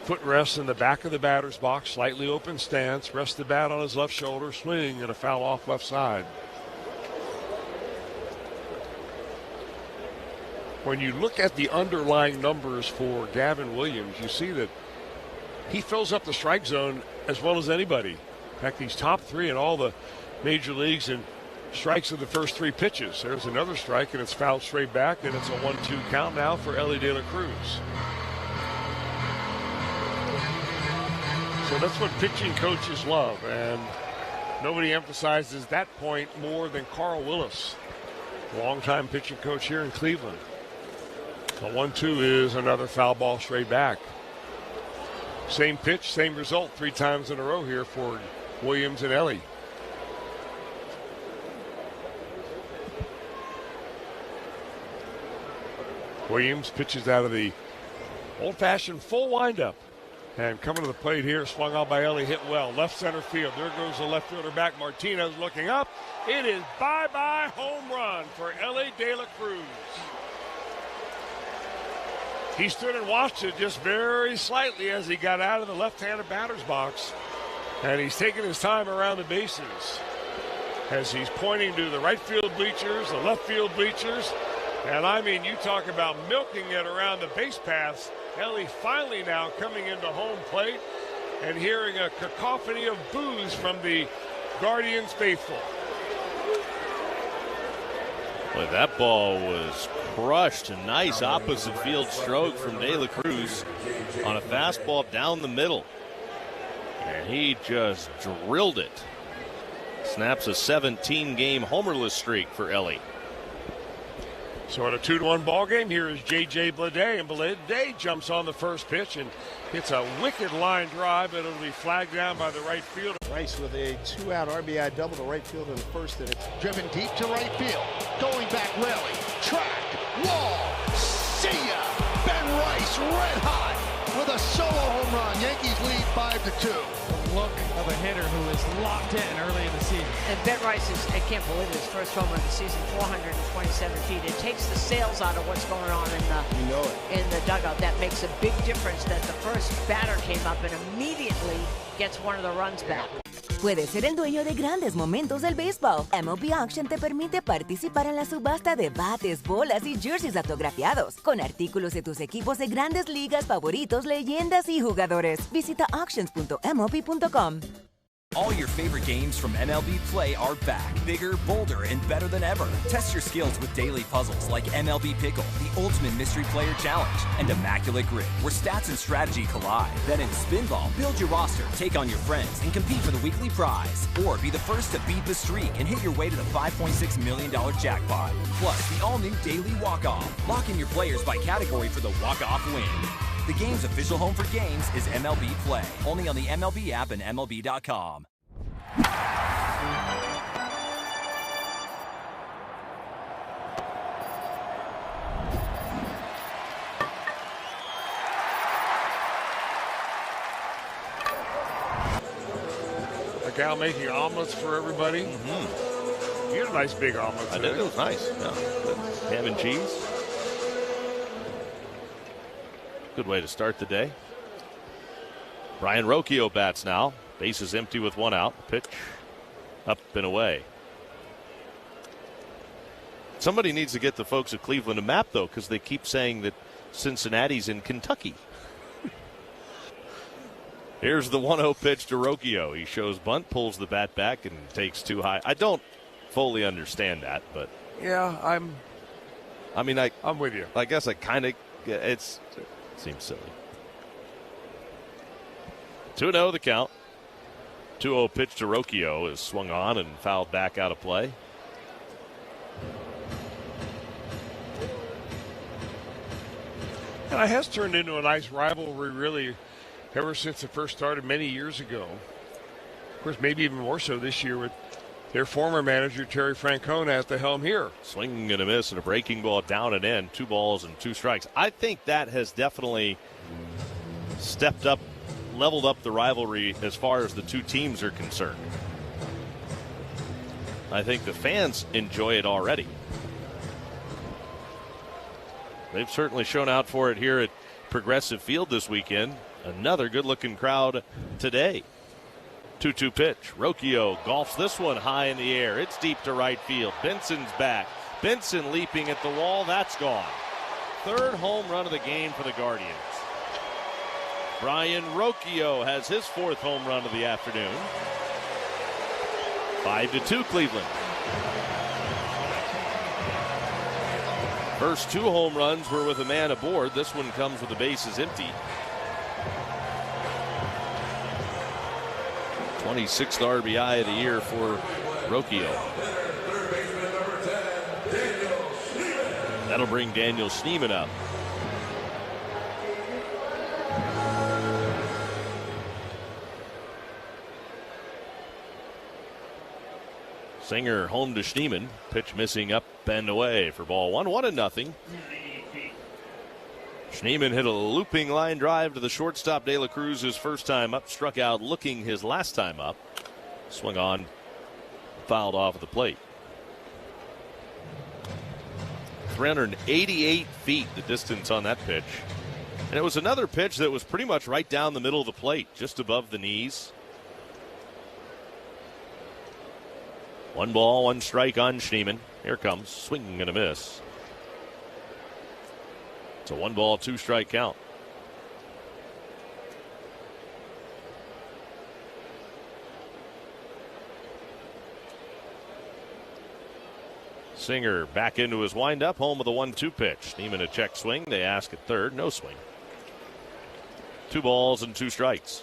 footrest in the back of the batter's box, slightly open stance, rests the bat on his left shoulder, swing, and a foul off left side. When you look at the underlying numbers for Gavin Williams, you see that he fills up the strike zone as well as anybody. In fact, he's top 3 in all the major leagues in strikes of the first 3 pitches. There's another strike, and it's fouled straight back, and it's a 1-2 count now for Elly De La Cruz. So that's what pitching coaches love, and nobody emphasizes that point more than Carl Willis, longtime pitching coach here in Cleveland. The 1-2 is another foul ball straight back. Same pitch, same result 3 times in a row here for Williams and Elly. Williams pitches out of the old-fashioned full windup. And coming to the plate here, swung on by Elly, hit well. Left center field. There goes the left fielder back. Martinez looking up. It is bye-bye home run for Elly De La Cruz. He stood and watched it just very slightly as he got out of the left-handed batter's box. And he's taking his time around the bases as he's pointing to the right field bleachers, the left field bleachers. And I mean, you talk about milking it around the base paths. Elly finally now coming into home plate and hearing a cacophony of boos from the Guardians faithful. Boy, that ball was crushed. A nice opposite field stroke from De La Cruz on a fastball down the middle. And he just drilled it. Snaps a 17-game homerless streak for Elly. So in a 2-1 ball game, here is J.J. Bleday, and Bleday jumps on the first pitch and hits a wicked line drive, but it'll be flagged down by the right fielder. Rice with a 2-out RBI double to right field in the first, and it's driven deep to right field. Going back, rally, track, wall, see ya! Ben Rice red hot with a solo home run. Yankees lead 5-2. Look of a hitter who is locked in early in the season. And Ben Rice is, I can't believe it, his first home run of the season, 427 feet. It takes the sails out of what's going on in the dugout. That makes a big difference that the first batter came up and immediately gets one of the runs back. Puedes ser el dueño de grandes momentos del béisbol. MLB Auction te permite participar en la subasta de bates, bolas y jerseys autografiados, con artículos de tus equipos de grandes ligas favoritos, leyendas y jugadores. Visita auctions.mlb.com. All your favorite games from MLB Play are back, bigger, bolder, and better than ever. Test your skills with daily puzzles like MLB Pickle, the Ultimate Mystery Player Challenge, and Immaculate Grip, where stats and strategy collide. Then in Spinball, build your roster, take on your friends, and compete for the weekly prize. Or be the first to beat the streak and hit your way to the $5.6 million jackpot. Plus, the all-new Daily Walk-Off. Lock in your players by category for the walk-off win. The game's official home for games is MLB Play, only on the MLB app and MLB.com. A gal making omelets for everybody. You had a nice big omelet. I did. It was nice. Yeah. Ham and cheese. Good way to start the day. Brian Rocchio bats now. Base is empty with 1 out. Pitch up and away. Somebody needs to get the folks at Cleveland a map, though, because they keep saying that Cincinnati's in Kentucky. Here's the 1-0 pitch to Rocchio. He shows bunt, pulls the bat back, and takes 2 high. I don't fully understand that, but yeah, I'm with you. I guess I kind of. It seems silly. 2-0 the count. 2-0 pitch to Rocchio is swung on and fouled back out of play. And it has turned into a nice rivalry, really, ever since it first started many years ago. Of course, maybe even more so this year with their former manager, Terry Francona, at the helm here. Swing and a miss and a breaking ball down and in. 2 balls and 2 strikes. I think that has definitely stepped up, leveled up the rivalry as far as the 2 teams are concerned. I think the fans enjoy it already. They've certainly shown out for it here at Progressive Field this weekend. Another good-looking crowd today. 2-2 pitch. Rocchio golfs this one high in the air. It's deep to right field. Benson's back. Benson leaping at the wall. That's gone. 3rd home run of the game for the Guardians. Brian Rocchio has his 4th home run of the afternoon. 5-2 Cleveland. First 2 home runs were with a man aboard. This one comes with the bases empty. 26th RBI of the year for Rocchio. That'll bring Daniel Schneemann up. Singer home to Schneemann. Pitch missing up and away for ball 1. 1-0. Schneemann hit a looping line drive to the shortstop De La Cruz his first time up. Struck out looking his last time up. Swung on, fouled off of the plate. 388 feet the distance on that pitch. And it was another pitch that was pretty much right down the middle of the plate, just above the knees. 1 ball, 1 strike on Schneemann. Here comes, swing and a miss. It's a 1 ball, 2 strike count. Singer back into his windup, home of the 1-2 pitch. Schneemann a check swing. They ask at third, no swing. 2 balls and 2 strikes.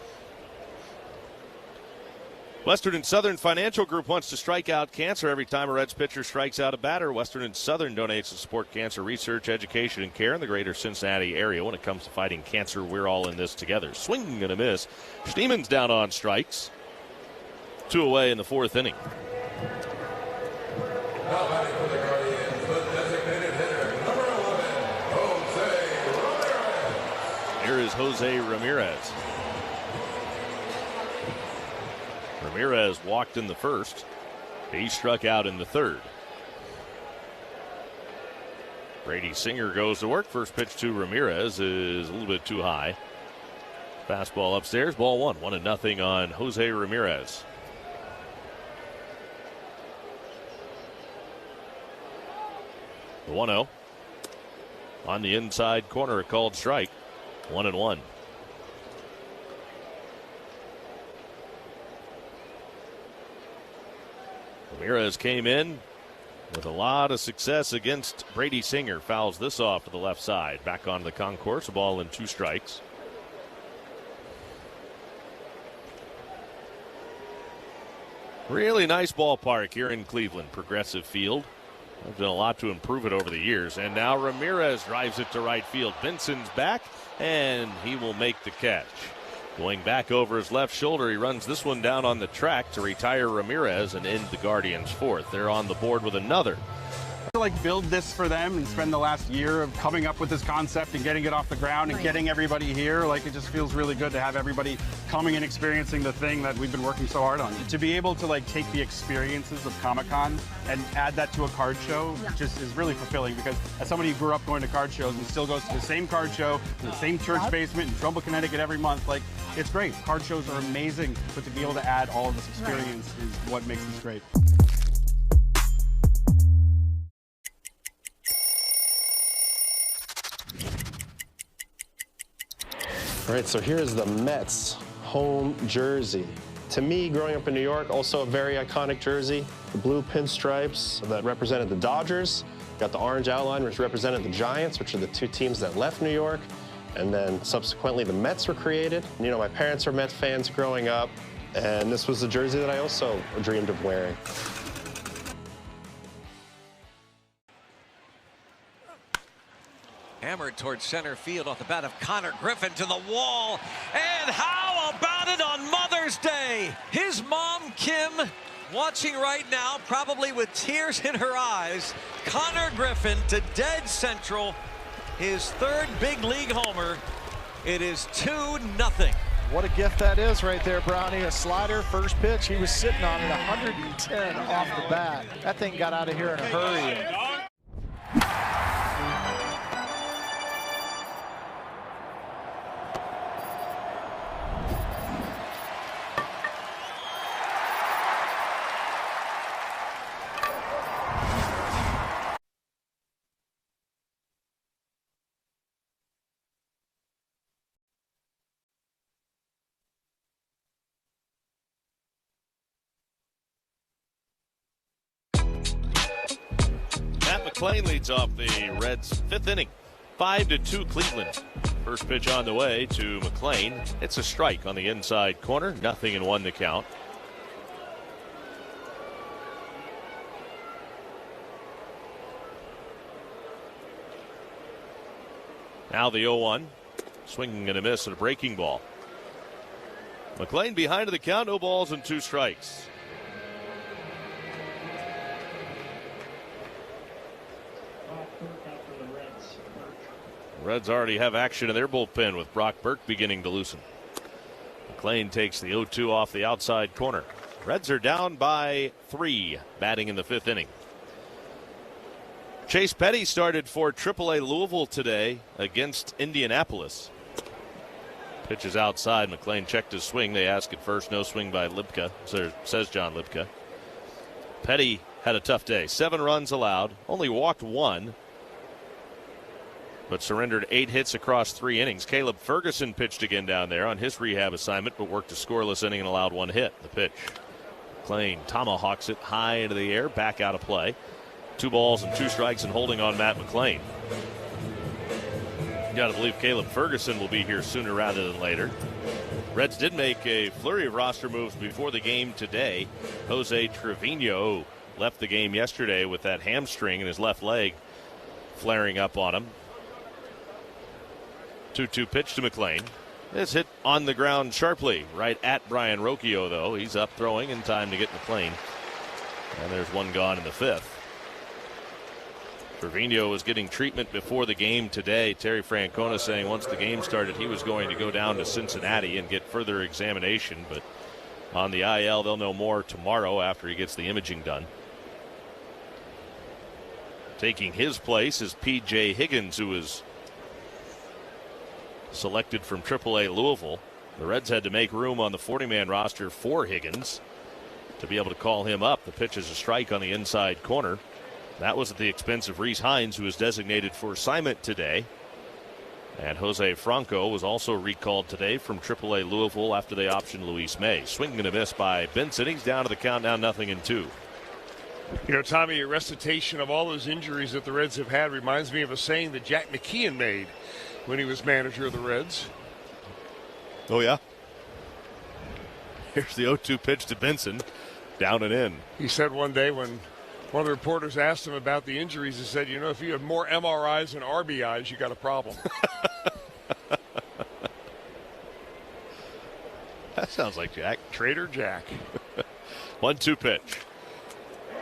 Western and Southern Financial Group wants to strike out cancer every time a Reds pitcher strikes out a batter. Western and Southern donates to support cancer research, education, and care in the greater Cincinnati area. When it comes to fighting cancer, we're all in this together. Swing and a miss. Schneemann's down on strikes. 2 away in the 4th inning. Now batting for the Guardians, the designated hitter, number 11, Jose Ramirez. Here is Jose Ramirez. Ramirez walked in the 1st. He struck out in the 3rd. Brady Singer goes to work. First pitch to Ramirez is a little bit too high. Fastball upstairs. Ball 1. 1-0 on Jose Ramirez. The 1-0. On the inside corner, a called strike. 1-1. Ramirez came in with a lot of success against Brady Singer. Fouls this off to the left side. Back onto the concourse. A ball and 2 strikes. Really nice ballpark here in Cleveland. Progressive Field. There's been a lot to improve it over the years. And now Ramirez drives it to right field. Benson's back, and he will make the catch. Going back over his left shoulder, he runs this one down on the track to retire Ramirez and end the Guardians' 4th. They're on the board with another To like build this for them and spend the last year of coming up with this concept and getting it off the ground and getting everybody here, like it just feels really good to have everybody coming and experiencing the thing that we've been working so hard on. To be able to like take the experiences of Comic-Con and add that to a card show just is really fulfilling, because as somebody who grew up going to card shows and still goes to the same card show in the same church basement in Trumbull, Connecticut every month, like it's great. Card shows are amazing, but to be able to add all of this experience is what makes this great. All right, so here's the Mets home jersey. To me, growing up in New York, also a very iconic jersey. The blue pinstripes that represented the Dodgers. Got the orange outline, which represented the Giants, which are the two teams that left New York. And then subsequently, the Mets were created. You know, my parents were Mets fans growing up, and this was the jersey that I also dreamed of wearing. Hammered towards center field off the bat of Connor Griffin to the wall. And how about it on Mother's Day? His mom, Kim, watching right now, probably with tears in her eyes. Connor Griffin to dead central. His third big league homer. It is 2-0. What a gift that is right there, Brownie. A slider, first pitch. He was sitting on it, 110 off the bat. That thing got out of here in a hurry. McLean leads off the Reds' fifth inning. 5-2 Cleveland. First pitch on the way to McLean. It's a strike on the inside corner. 0-1 to count. Now the 0-1. Swinging and a miss at a breaking ball. McLean behind the count. No balls and 2 strikes. Reds already have action in their bullpen with Brock Burke beginning to loosen. McLean takes the 0-2 off the outside corner. Reds are down by 3, batting in the 5th inning. Chase Petty started for AAA Louisville today against Indianapolis. Pitch is outside. McLean checked his swing. They ask at first. No swing by Lipka, says John Lipka. Petty had a tough day. 7 runs allowed. Only walked 1. But surrendered 8 hits across 3 innings. Caleb Ferguson pitched again down there on his rehab assignment, but worked a scoreless inning and allowed 1 hit. The pitch. McLean tomahawks it high into the air, back out of play. 2 balls and 2 strikes and holding on Matt McLean. You got to believe Caleb Ferguson will be here sooner rather than later. Reds did make a flurry of roster moves before the game today. Jose Trevino left the game yesterday with that hamstring in his left leg flaring up on him. 2-2 pitch to McLean. It's hit on the ground sharply, right at Brian Rocchio, though. He's up throwing in time to get McLean. And there's 1 gone in the 5th. Trevino was getting treatment before the game today. Terry Francona saying once the game started, he was going to go down to Cincinnati and get further examination. But on the IL, they'll know more tomorrow after he gets the imaging done. Taking his place is P.J. Higgins, who is selected from AAA Louisville. The Reds had to make room on the 40-man roster for Higgins to be able to call him up. The pitch is a strike on the inside corner. That was at the expense of Reese Hines, who was designated for assignment today. And Jose Franco was also recalled today from AAA Louisville after they optioned Luis May. Swinging and a miss by Benson. He's down to the count, now 0-2. You know, Tommy, a recitation of all those injuries that the Reds have had reminds me of a saying that Jack McKeon made when he was manager of the Reds. Oh, yeah? Here's the 0-2 pitch to Benson. Down and in. He said one day when one of the reporters asked him about the injuries, he said, you know, if you have more MRIs than RBIs, you got a problem. That sounds like Jack. Trader Jack. 1-2 pitch.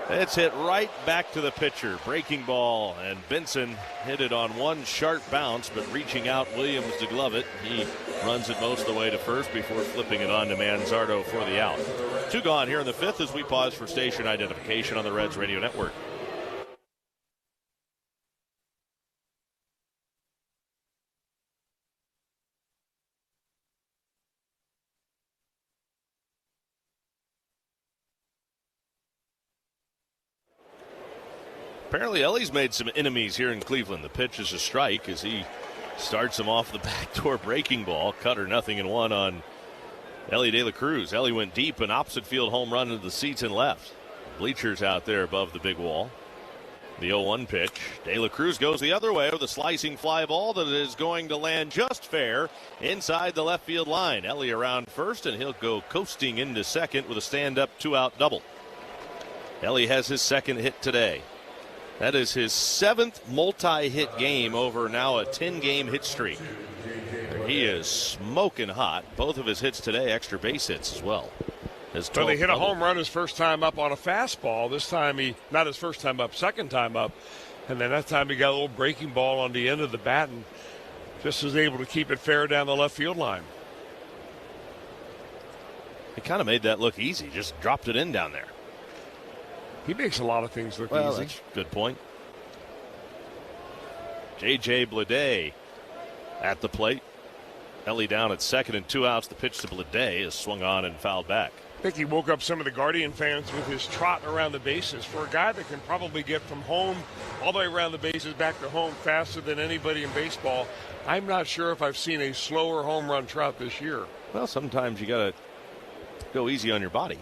It's hit right back to the pitcher. Breaking ball, and Benson hit it on one sharp bounce, but reaching out Williams to glove it. He runs it most of the way to first before flipping it on to Manzardo for the out. 2 gone here in the 5th as we pause for station identification on the Reds Radio Network. Apparently Ellie's made some enemies here in Cleveland. The pitch is a strike as he starts him off the backdoor breaking ball. Cutter 0-1 on Ellie De La Cruz. Ellie went deep, an opposite field home run into the seats and left. Bleachers out there above the big wall. The 0-1 pitch. De La Cruz goes the other way with a slicing fly ball that is going to land just fair inside the left field line. Ellie around first, and he'll go coasting into second with a stand-up 2-out double. Ellie has his second hit today. That is his 7th multi-hit game over now a 10-game hit streak. He is smoking hot. Both of his hits today, extra base hits as well. So they hit a home run his first time up on a fastball. This time not his first time up, second time up. And then that time he got a little breaking ball on the end of the bat and just was able to keep it fair down the left field line. He kind of made that look easy, just dropped it in down there. He makes a lot of things look easy. That's a good point. J.J. Bleday at the plate. Ellie down at second and 2 outs. The pitch to Bleday is swung on and fouled back. I think he woke up some of the Guardian fans with his trot around the bases. For a guy that can probably get from home all the way around the bases back to home faster than anybody in baseball, I'm not sure if I've seen a slower home run trot this year. Well, sometimes you got to go easy on your body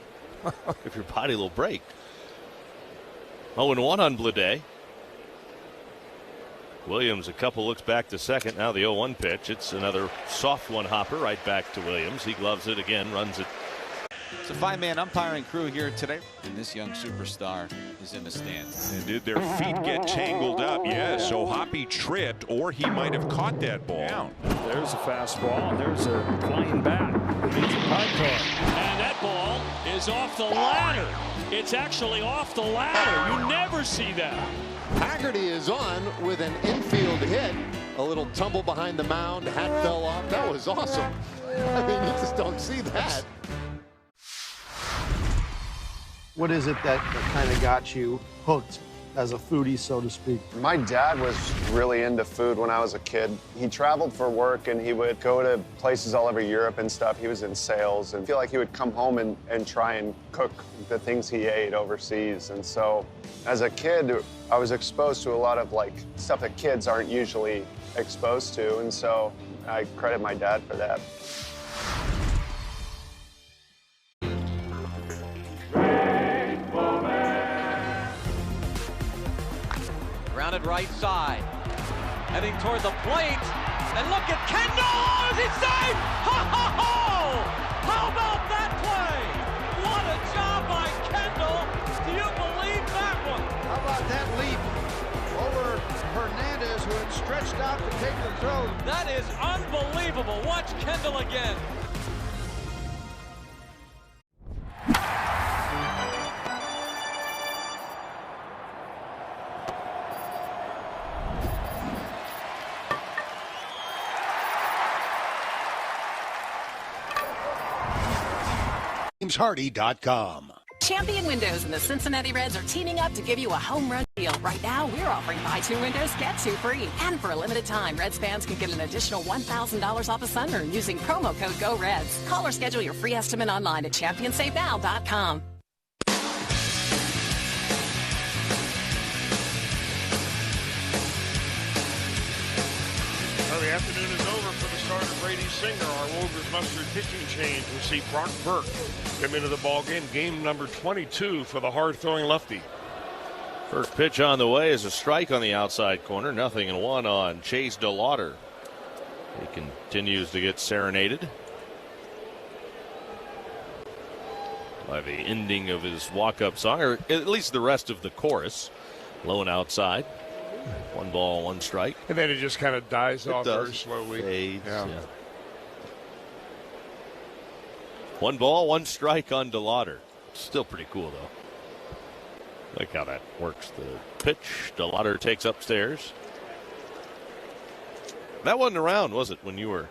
if your body will break. 0-1 on Bleday. Williams a couple looks back to second. Now the 0-1 pitch. It's another soft one hopper right back to Williams. He gloves it again, runs it. It's a 5-man umpiring crew here today. And this young superstar is in the stands. And did their feet get tangled up? Yes, so Hoppy tripped, or he might have caught that ball. There's a fastball. There's a flying bat. And that ball is off the ladder. It's actually off the ladder. You never see that. Haggerty is on with an infield hit. A little tumble behind the mound. Hat fell off. That was awesome. I mean, you just don't see that. What is it that kind of got you hooked as a foodie, so to speak? My dad was really into food when I was a kid. He traveled for work and he would go to places all over Europe and stuff. He was in sales and I feel like he would come home and try and cook the things he ate overseas. And so as a kid, I was exposed to a lot of like stuff that kids aren't usually exposed to. And so I credit my dad for that. Grounded right side, heading toward the plate, and look at Kendall! Is he safe? Ho, ho, ho! How about that play? What a job by Kendall! Do you believe that one? How about that leap over Hernandez, who had stretched out to take the throw? That is unbelievable. Watch Kendall again. JamesHardy.com. Champion Windows and the Cincinnati Reds are teaming up to give you a home run deal. Right now, we're offering buy 2 windows, get 2 free. And for a limited time, Reds fans can get an additional $1,000 off a sunroom using promo code GOREDS. Call or schedule your free estimate online at ChampionSaveNow.com. Well, the afternoon is over for the start of Brady Singer. Our Wolvers mustard pitching change. We'll see Brock Burke come into the ball game. Game number 22 for the hard-throwing lefty. First pitch on the way is a strike on the outside corner. 0-1 on Chase DeLauder. He continues to get serenaded by the ending of his walk-up song, or at least the rest of the chorus. Low and outside. 1 ball, 1 strike. And then it just kind of dies off very slowly. Fades, yeah. 1 ball, 1 strike on DeLauder. Still pretty cool, though. Look how that works. The pitch, DeLauder takes upstairs. That wasn't around, was it, when you were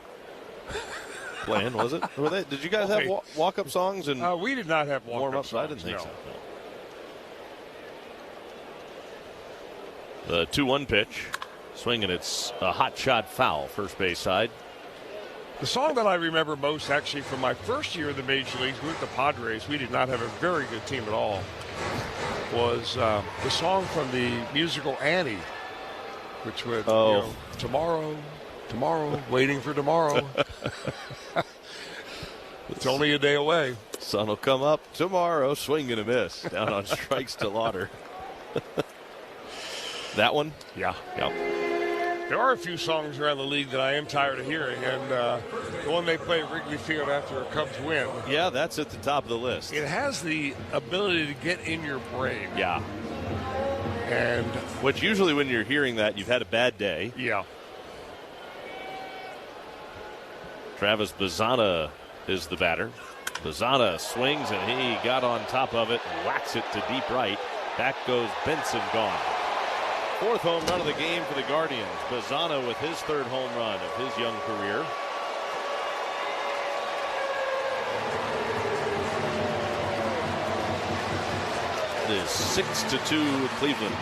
playing, was it? Did you guys have walk-up songs? And we did not have warm-up songs. I didn't think no. so. No. The 2-1 pitch. Swinging, it's a hot shot foul, first base side. The song that I remember most, actually, from my first year in the Major Leagues with the Padres, we did not have a very good team at all, was the song from the musical Annie, which would, tomorrow, waiting for tomorrow. It's only a day away. Sun will come up tomorrow, swing and a miss. Down on strikes to Lauder. That one? Yeah. Yep. There are a few songs around the league that I am tired of hearing, and the one they play at Wrigley Field after a Cubs win. Yeah, that's at the top of the list. It has the ability to get in your brain. Yeah. And which usually when you're hearing that, you've had a bad day. Yeah. Travis Bazzana is the batter. Bazzana swings, and he got on top of it, whacks it to deep right. Back goes Benson, gone. Fourth home run of the game for the Guardians. Bazzana with his third home run of his young career. It is 6-2 Cleveland.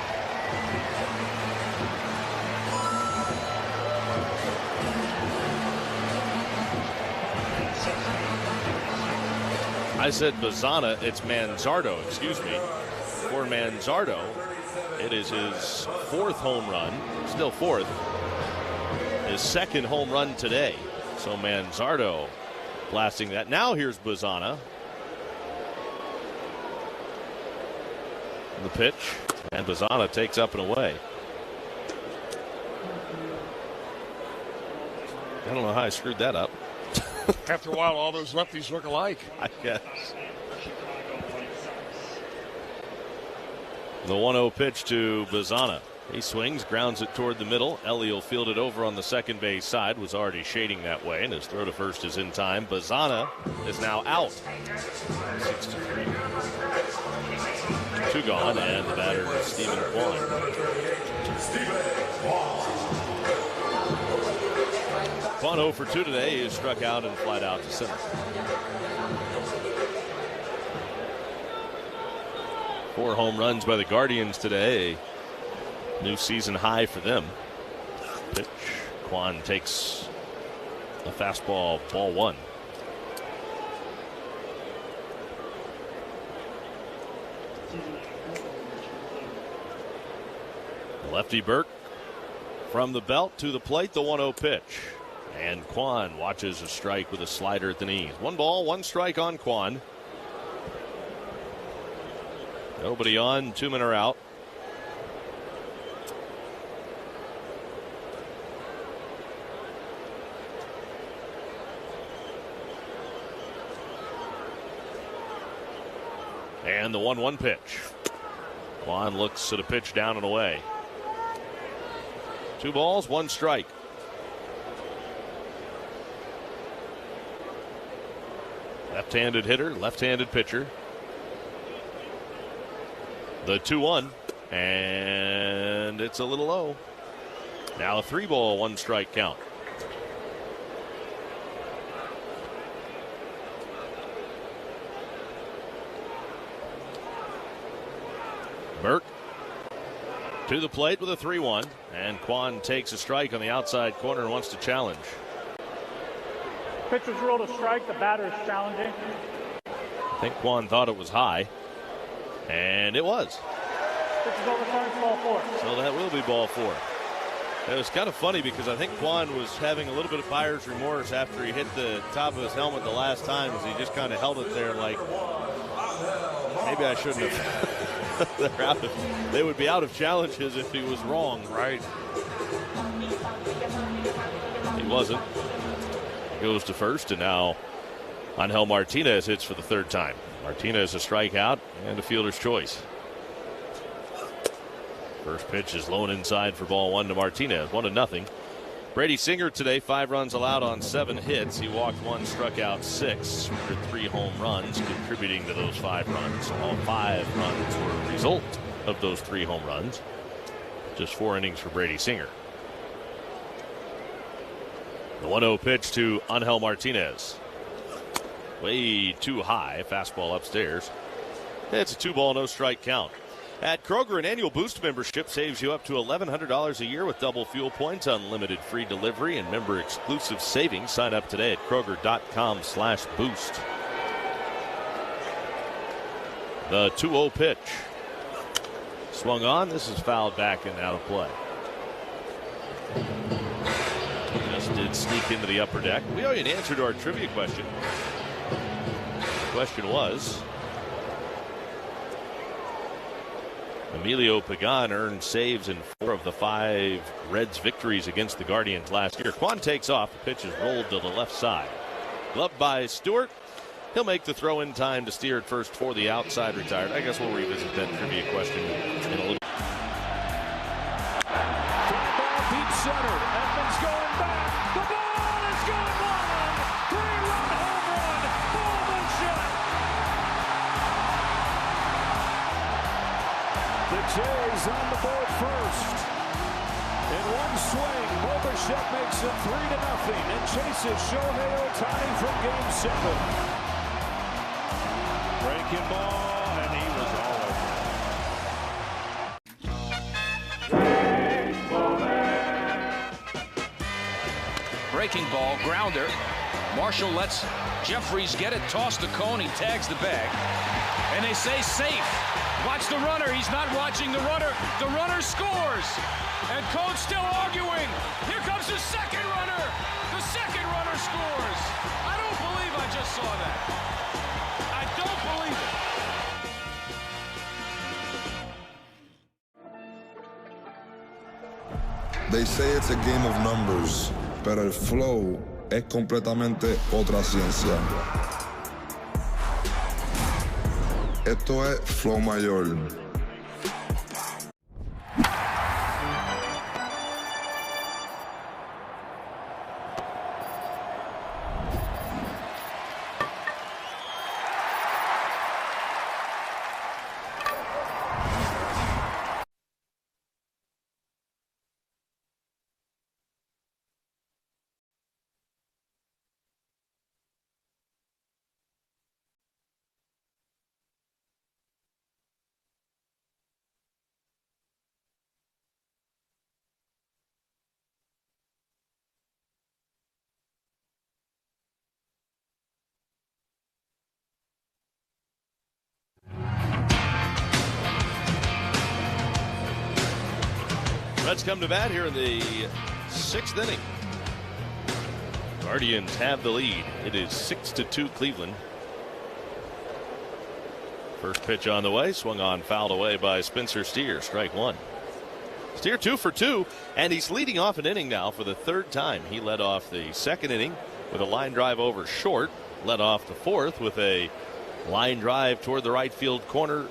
I said Bazzana, it's Manzardo, excuse me. For Manzardo, it is his fourth home run, still fourth. His second home run today. So Manzardo blasting that. Now here's Bazzana. The pitch, and Bazzana takes up and away. I don't know how I screwed that up. After a while, all those lefties look alike. I guess. The 1-0 pitch to Bazzana. He swings, grounds it toward the middle. Ellie will field it over on the second base side. Was already shading that way, and his throw to first is in time. Bazzana is now out. 6-3. 2 gone, and the batter is Stephen Kwan. Kwan 0 for 2 today. He struck out and flied out to center. 4 home runs by the Guardians today. New season high for them. Pitch. Kwan takes a fastball, ball 1. Lefty Burke from the belt to the plate, the 1-0 pitch. And Kwan watches a strike with a slider at the knees. 1 ball, 1 strike on Kwan. Nobody on, 2 men are out. And the 1-1 pitch. Kwan looks at a pitch down and away. 2 balls, 1 strike. Left-handed hitter, left-handed pitcher. The 2-1, and it's a little low. Now a 3 ball, 1 strike count. Burke to the plate with a 3-1, and Kwan takes a strike on the outside corner and wants to challenge. Pitcher's ruled a strike. The batter is challenging. I think Kwan thought it was high, and it was. Pitcher's overturned, ball 4. So that will be ball 4. It was kind of funny because I think Kwan was having a little bit of buyer's remorse after he hit the top of his helmet the last time, as he just kind of held it there like, maybe I shouldn't have. They would be out of challenges if he was wrong. Right. He wasn't. Goes to first, and now Angel Martinez hits for the 3rd time. Martinez a strikeout and a fielder's choice. First pitch is low and inside for ball 1 to Martinez. 1-0. Brady Singer today, 5 runs allowed on 7 hits. He walked 1, struck out 6 for 3 home runs, contributing to those 5 runs. All 5 runs were a result of those 3 home runs. Just 4 innings for Brady Singer. The 1-0 pitch to Angel Martinez. Way too high. Fastball upstairs. It's a 2-ball, no strike count. At Kroger, an annual Boost membership saves you up to $1,100 a year with double fuel points, unlimited free delivery, and member-exclusive savings. Sign up today at Kroger.com/boost. The 2-0 pitch. Swung on. This is fouled back and out of play. Just did sneak into the upper deck. We owe you an answer to our trivia question. The question was, Emilio Pagan earned saves in 4 of the 5 Reds' victories against the Guardians last year. Kwan takes off. The pitch is rolled to the left side. Gloved by Stewart. He'll make the throw in time to steer at first for the outside retired. I guess we'll revisit that trivia question in a little. Ball deep center. Edmonds going back. The ball is going long. 3-run home run. Bowman shot. The Jays on the board first. In one swing, Bobuchet makes it 3-0 and chases Shohei Ohtani from Game 7. Breaking ball, and he was all over. Breaking ball, grounder. Marshall lets Jeffries get it, toss to Cone, he tags the bag. And they say safe. Watch the runner, he's not watching the runner. The runner scores. And Cone's still arguing. Here comes the second runner. The second runner scores. I don't believe I just saw that. I don't believe it. They say it's a game of numbers, pero el flow es completamente otra ciencia. Esto es flow mayor. Reds come to bat here in the 6th inning. Guardians have the lead. It is 6-2 Cleveland. First pitch on the way, swung on, fouled away by Spencer Steer. Strike 1. Steer 2 for 2, and he's leading off an inning now for the 3rd time. He led off the 2nd inning with a line drive over short, led off the 4th with a line drive toward the right field corner.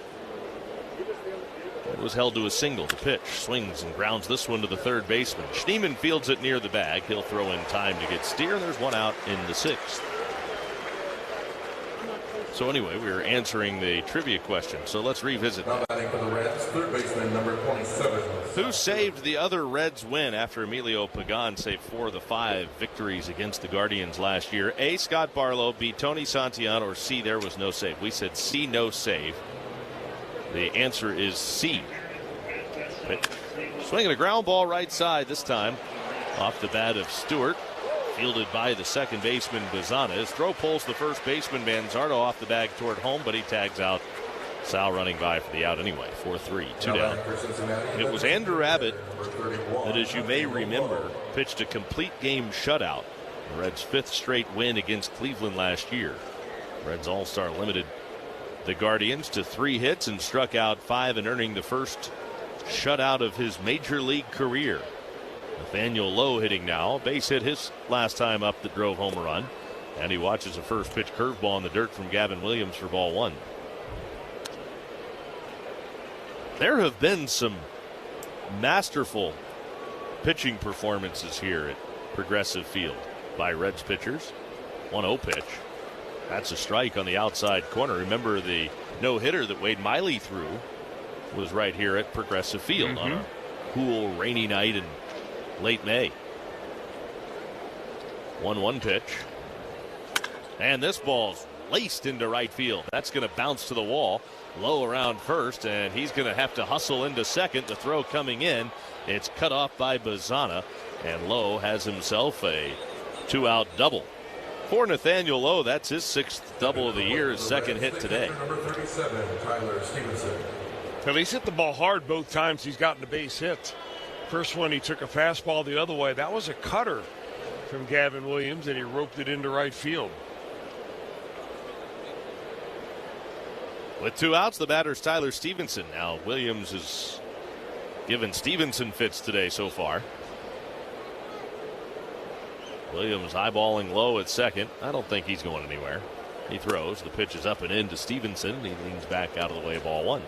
It was held to a single. The pitch swings and grounds this one to the 3rd baseman. Schneemann fields it near the bag. He'll throw in time to get Steer, and there's one out in the 6th. So anyway, we were answering the trivia question, so let's revisit that. Now batting for the Reds, 3rd baseman number 27. Who saved the other Reds win after Emilio Pagan saved 4 of the 5 victories against the Guardians last year? A, Scott Barlow, B, Tony Santillan, or C, there was no save. We said C, no save. The answer is C. Swinging a ground ball right side this time. Off the bat of Stewart. Fielded by the 2nd baseman Bazana. His throw pulls the 1st baseman Manzardo off the bag toward home, but he tags out. Sal running by for the out anyway. 4-3, 2 down. It was Andrew Abbott that, as you may remember, pitched a complete game shutout. The Reds' 5th straight win against Cleveland last year. Reds All-Star limited the Guardians to 3 hits and struck out 5 in earning the first shutout of his major league career. Nathaniel Lowe hitting now. Base hit his last time up that drove home a run. And he watches a first pitch curveball in the dirt from Gavin Williams for ball 1. There have been some masterful pitching performances here at Progressive Field by Reds pitchers. 1-0 pitch. That's a strike on the outside corner. Remember the no-hitter that Wade Miley threw was right here at Progressive Field on a cool, rainy night in late May. 1-1 pitch. And this ball's laced into right field. That's going to bounce to the wall. Low around first, and he's going to have to hustle into second. The throw coming in. It's cut off by Bazana, and Lowe has himself a 2-out double. For Nathaniel Lowe, that's his 6th double of the year, his 2nd hit today. Number 37, Tyler Stevenson. Well, he's hit the ball hard both times he's gotten a base hit. First one, he took a fastball the other way. That was a cutter from Gavin Williams, and he roped it into right field. With 2 outs, the batter's Tyler Stevenson. Now, Williams has given Stevenson fits today so far. Williams eyeballing Lowe at second. I don't think he's going anywhere. He throws. The pitch is up and in to Stevenson. He leans back out of the way, ball 1.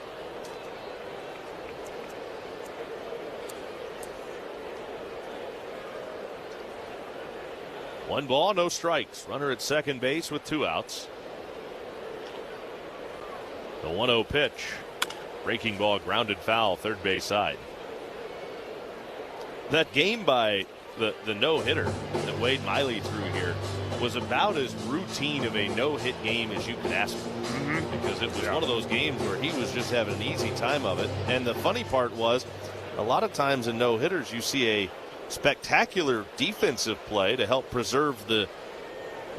One ball, no strikes. Runner at second base with 2 outs. The 1-0 pitch. Breaking ball, grounded foul, third base side. That game by the no-hitter that Wade Miley threw here was about as routine of a no-hit game as you could ask for. Because it was one of those games where he was just having an easy time of it. And the funny part was, a lot of times in no-hitters you see a spectacular defensive play to help preserve the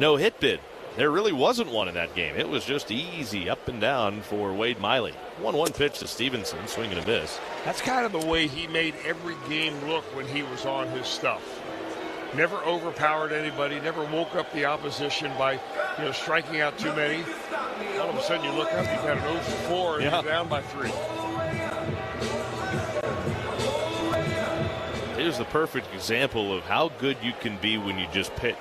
no-hit bid. There really wasn't one in that game. It was just easy up and down for Wade Miley. 1-1 pitch to Stevenson, swing and a miss. That's kind of the way he made every game look when he was on his stuff. Never overpowered anybody, never woke up the opposition by striking out too many. All of a sudden you look up, you've had an 0 for 4 and you're down by 3. Here's the perfect example of how good you can be when you just pitch.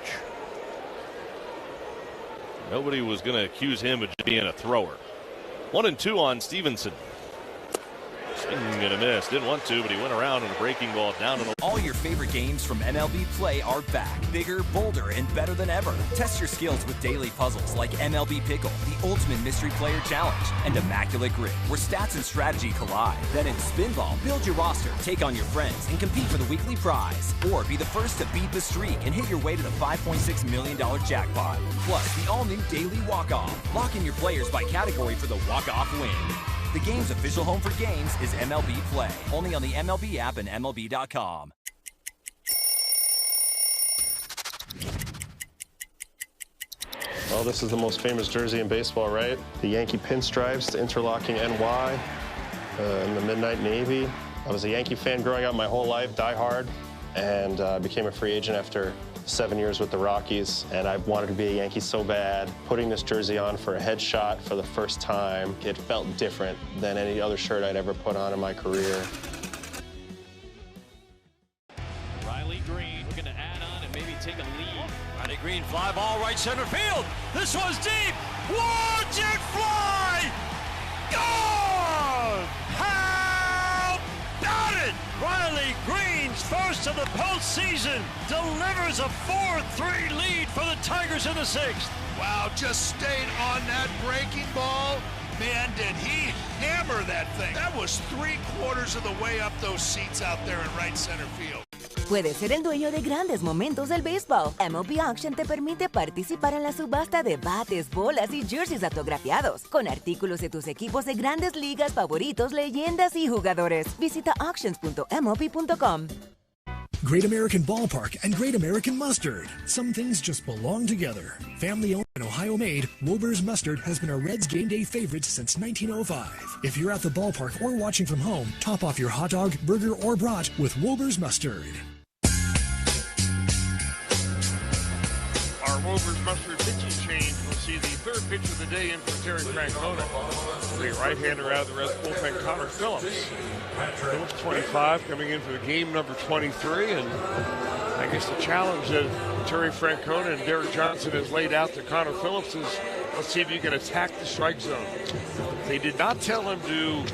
Nobody was going to accuse him of being a thrower. 1-2 on Stevenson. Swing and a miss. Didn't want to, but he went around on a breaking ball down. All your favorite games from MLB Play are back. Bigger, bolder, and better than ever. Test your skills with daily puzzles like MLB Pickle, the Ultimate Mystery Player Challenge, and Immaculate Grip, where stats and strategy collide. Then in Spinball, build your roster, take on your friends, and compete for the weekly prize. Or be the first to beat the streak and hit your way to the $5.6 million jackpot. Plus, the all-new Daily Walk-Off. Lock in your players by category for the walk-off win. The game's official home for games is MLB Play. Only on the MLB app and MLB.com. Well, this is the most famous jersey in baseball, right? The Yankee pinstripes, the interlocking NY, and the Midnight Navy. I was a Yankee fan growing up my whole life, diehard, and became a free agent after 7 years with the Rockies, and I wanted to be a Yankee so bad. Putting this jersey on for a headshot for the first time, it felt different than any other shirt I'd ever put on in my career. Riley Green looking to add on and maybe take a lead. Riley Green, fly ball, right center field. This one's deep. Watch it fly! Gone! How about it? Riley Green's first of the postseason delivers a 4-3 lead for the Tigers in the 6th. Wow, just stayed on that breaking ball. Man, did he hammer that thing. That was 3/4 of the way up those seats out there in right center field. Puedes ser el dueño de grandes momentos del béisbol. MLB Auction te permite participar en la subasta de bates, bolas y jerseys autografiados, con artículos de tus equipos de grandes ligas favoritos, leyendas y jugadores. Visita auctions.mlb.com. Great American Ballpark and Great American Mustard. Some things just belong together. Family-owned and Ohio-made, Wilbur's Mustard has been a Reds game day favorite since 1905. If you're at the ballpark or watching from home, top off your hot dog, burger, or brat with Wilbur's Mustard. Our Wilbur's Mustard pitching change. We'll see the third pitch of the day in for Terry Francona. The right-hander out of the Reds bullpen, Connor Phillips. Phillips 25 coming in for the game number 23, and I guess the challenge that Terry Francona and Derek Johnson has laid out to Connor Phillips is, let's see if you can attack the strike zone. They did not tell him to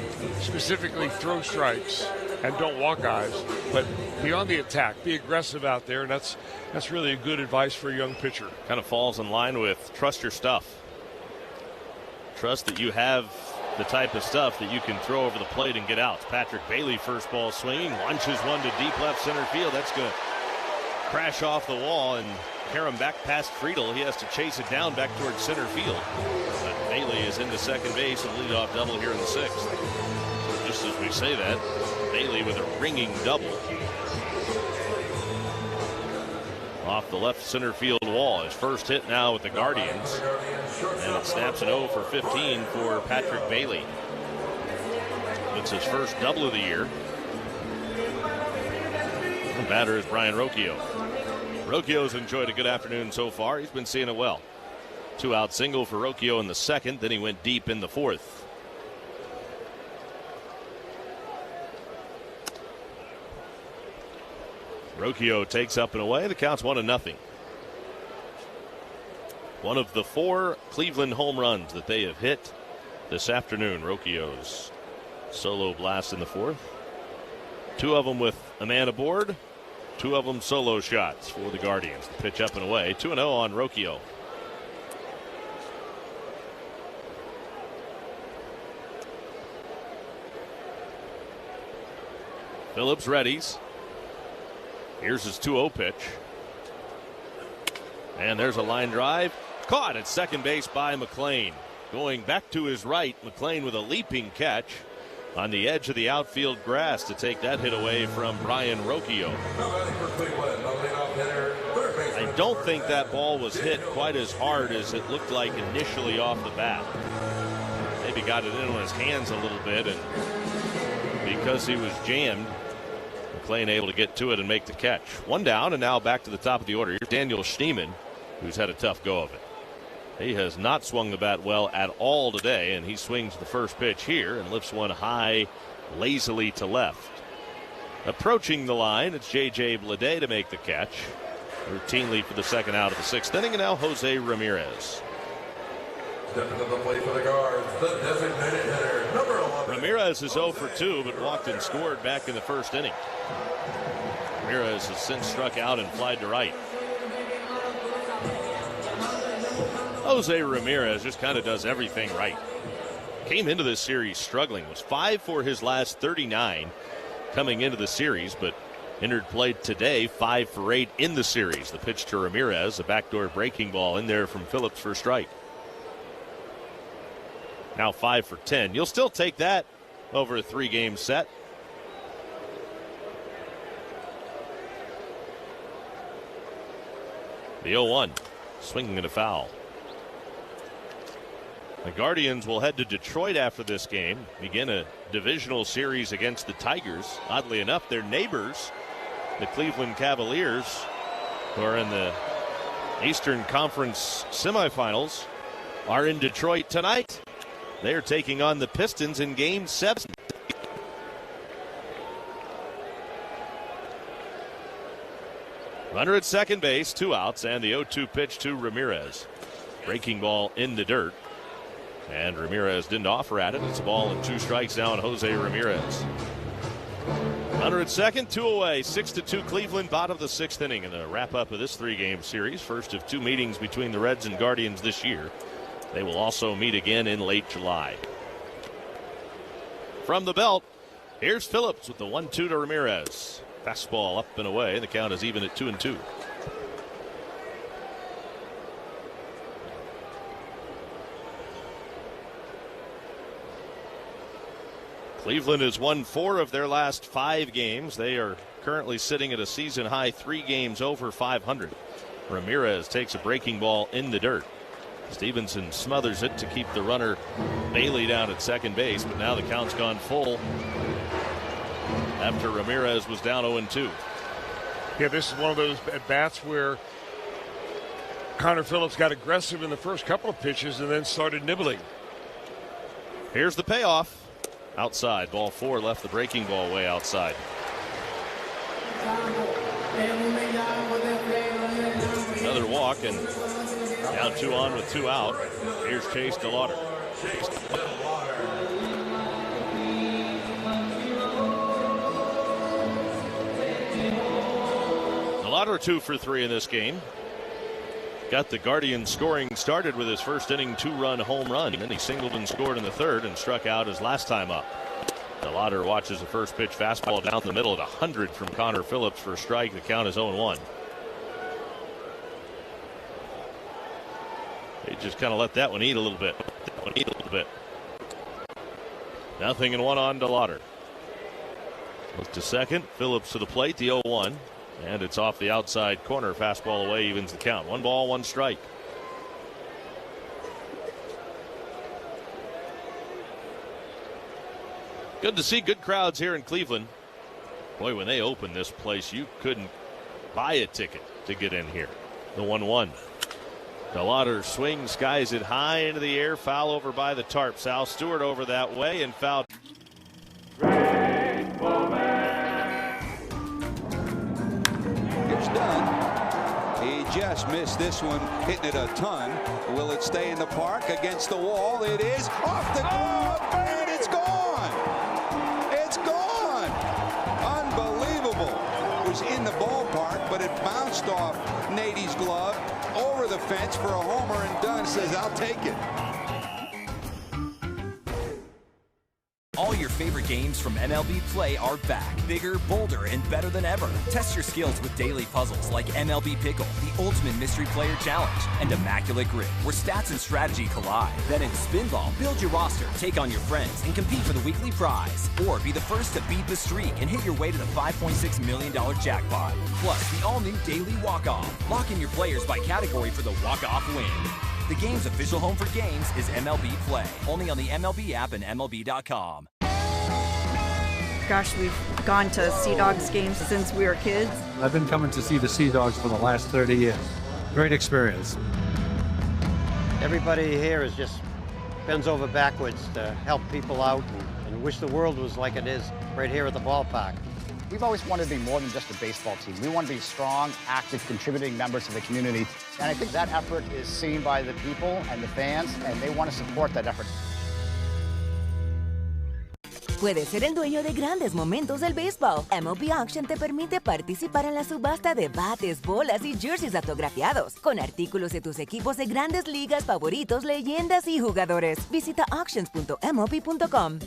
specifically throw strikes and don't walk guys, but be on the attack, be aggressive out there, and that's really a good advice for a young pitcher. Kind of falls in line with trust your stuff. Trust that you have the type of stuff that you can throw over the plate and get out. Patrick Bailey, first ball swinging, launches one to deep left center field. That's going to crash off the wall and carry him back past Friedel. He has to chase it down back towards center field. But Bailey is into second base, a leadoff double here in the sixth. So just as we say that, Bailey with a ringing double off the left center field wall. His first hit now with the Guardians, and it snaps an 0 for 15 for Patrick Bailey. It's his first double of the year. The batter is Brian Rocchio. Rocchio's enjoyed a good afternoon so far. He's been seeing it well. 2-out single for Rocchio in the second, then he went deep in the fourth. Rocchio takes up and away. The count's 1-0. One of the 4 Cleveland home runs that they have hit this afternoon. Rocchio's solo blast in the fourth. 2 of them with a man aboard. 2 of them solo shots for the Guardians. The pitch up and away. 2-0 on Rocchio. Phillips readies. Here's his 2-0 pitch. And there's a line drive. Caught at second base by McLean. Going back to his right, McLean with a leaping catch on the edge of the outfield grass to take that hit away from Brian Rocchio. I don't think that ball was hit quite as hard as it looked like initially off the bat. Maybe got it in on his hands a little bit, and because he was jammed, McLean able to get to it and make the catch. 1 down, and now back to the top of the order. Here's Daniel Schneemann, who's had a tough go of it. He has not swung the bat well at all today, and he swings the first pitch here and lifts one high lazily to left. Approaching the line, it's J.J. Bleday to make the catch, routinely for the second out of the sixth inning, and now Jose Ramirez. Stepping to the plate for the Guards, the designated hitter, number 11. Ramirez is 0 for 2, but walked and scored back in the first inning. Ramirez has since struck out and flied to right. Jose Ramirez just kind of does everything right. Came into this series struggling, was 5 for his last 39 coming into the series, but entered play today 5 for 8 in the series. The pitch to Ramirez, a backdoor breaking ball in there from Phillips for strike. Now 5 for 10. You'll still take that over a 3-game set. The 0-1, swinging and a foul. The Guardians will head to Detroit after this game, begin a divisional series against the Tigers. Oddly enough, their neighbors, the Cleveland Cavaliers, who are in the Eastern Conference semifinals, are in Detroit tonight. They're taking on the Pistons in Game 7. Runner at second base, 2 outs, and the 0-2 pitch to Ramirez. Breaking ball in the dirt. And Ramirez didn't offer at it. It's a ball and 2 strikes now on Jose Ramirez. Runner at second, 2 away. 6-2 Cleveland, bottom of the 6th inning in the wrap-up of this 3-game series. First of 2 meetings between the Reds and Guardians this year. They will also meet again in late July. From the belt, here's Phillips with the 1-2 to Ramirez. Fastball up and away. The count is even at 2-2. Cleveland has won 4 of their last 5 games. They are currently sitting at a season high 3 games over 500. Ramirez takes a breaking ball in the dirt. Stevenson smothers it to keep the runner Bailey down at second base, but now the count's gone full after Ramirez was down 0-2. Yeah, this is one of those at-bats where Connor Phillips got aggressive in the first couple of pitches and then started nibbling. Here's the payoff. Outside, ball 4, left the breaking ball way outside. Another walk, and now 2 on with 2 out. Here's Chase DeLauder. DeLauder 2 for 3 in this game. got the Guardians scoring started with his first inning 2-run home run. And then he singled and scored in the third and struck out his last time up. DeLauder watches the first pitch fastball down the middle at 100 from Connor Phillips for a strike. The count is 0-1. They just kind of let that one eat a little bit. Nothing and 1 on DeLauder. Look to second. Phillips to the plate. The 0-1. And it's off the outside corner. Fastball away evens the count. 1 ball, 1 strike. Good to see good crowds here in Cleveland. Boy, when they opened this place, you couldn't buy a ticket to get in here. The 1-1. DeLauder swings, skies it high into the air. Foul over by the tarp. Sal Stewart over that way and fouled. Here's Dunn. He just missed this one, hitting it a ton. Will it stay in the park against the wall? It is off the glove, and it's gone. It's gone. Unbelievable. It was in the ballpark, but it bounced off Nady's glove over the fence for a homer, and Dunn says, I'll take it. All your favorite games from MLB Play are back, bigger, bolder, and better than ever. Test your skills with daily puzzles like MLB Pickle, the Ultimate Mystery Player Challenge, and Immaculate Grip, where stats and strategy collide. Then in Spinball, build your roster, take on your friends, and compete for the weekly prize. Or be the first to beat the streak and hit your way to the $5.6 million jackpot. Plus, the all-new Daily Walk-Off. Lock in your players by category for the walk-off win. The game's official home for games is MLB Play. Only on the MLB app and MLB.com. Gosh, we've gone to Sea Dogs games since we were kids. I've been coming to see the Sea Dogs for the last 30 years. Great experience. Everybody here is just bends over backwards to help people out and wish the world was like it is right here at the ballpark. We've always wanted to be more than just a baseball team. We want to be strong, active, contributing members of the community. And I think that effort is seen by the people and the fans, and they want to support that effort. Puedes ser el dueño de grandes momentos del béisbol. MLB Auction te permite participar en la subasta de bates, bolas y jerseys autografiados, con artículos de tus equipos de grandes ligas favoritos, leyendas y jugadores. Visita auctions.mlb.com.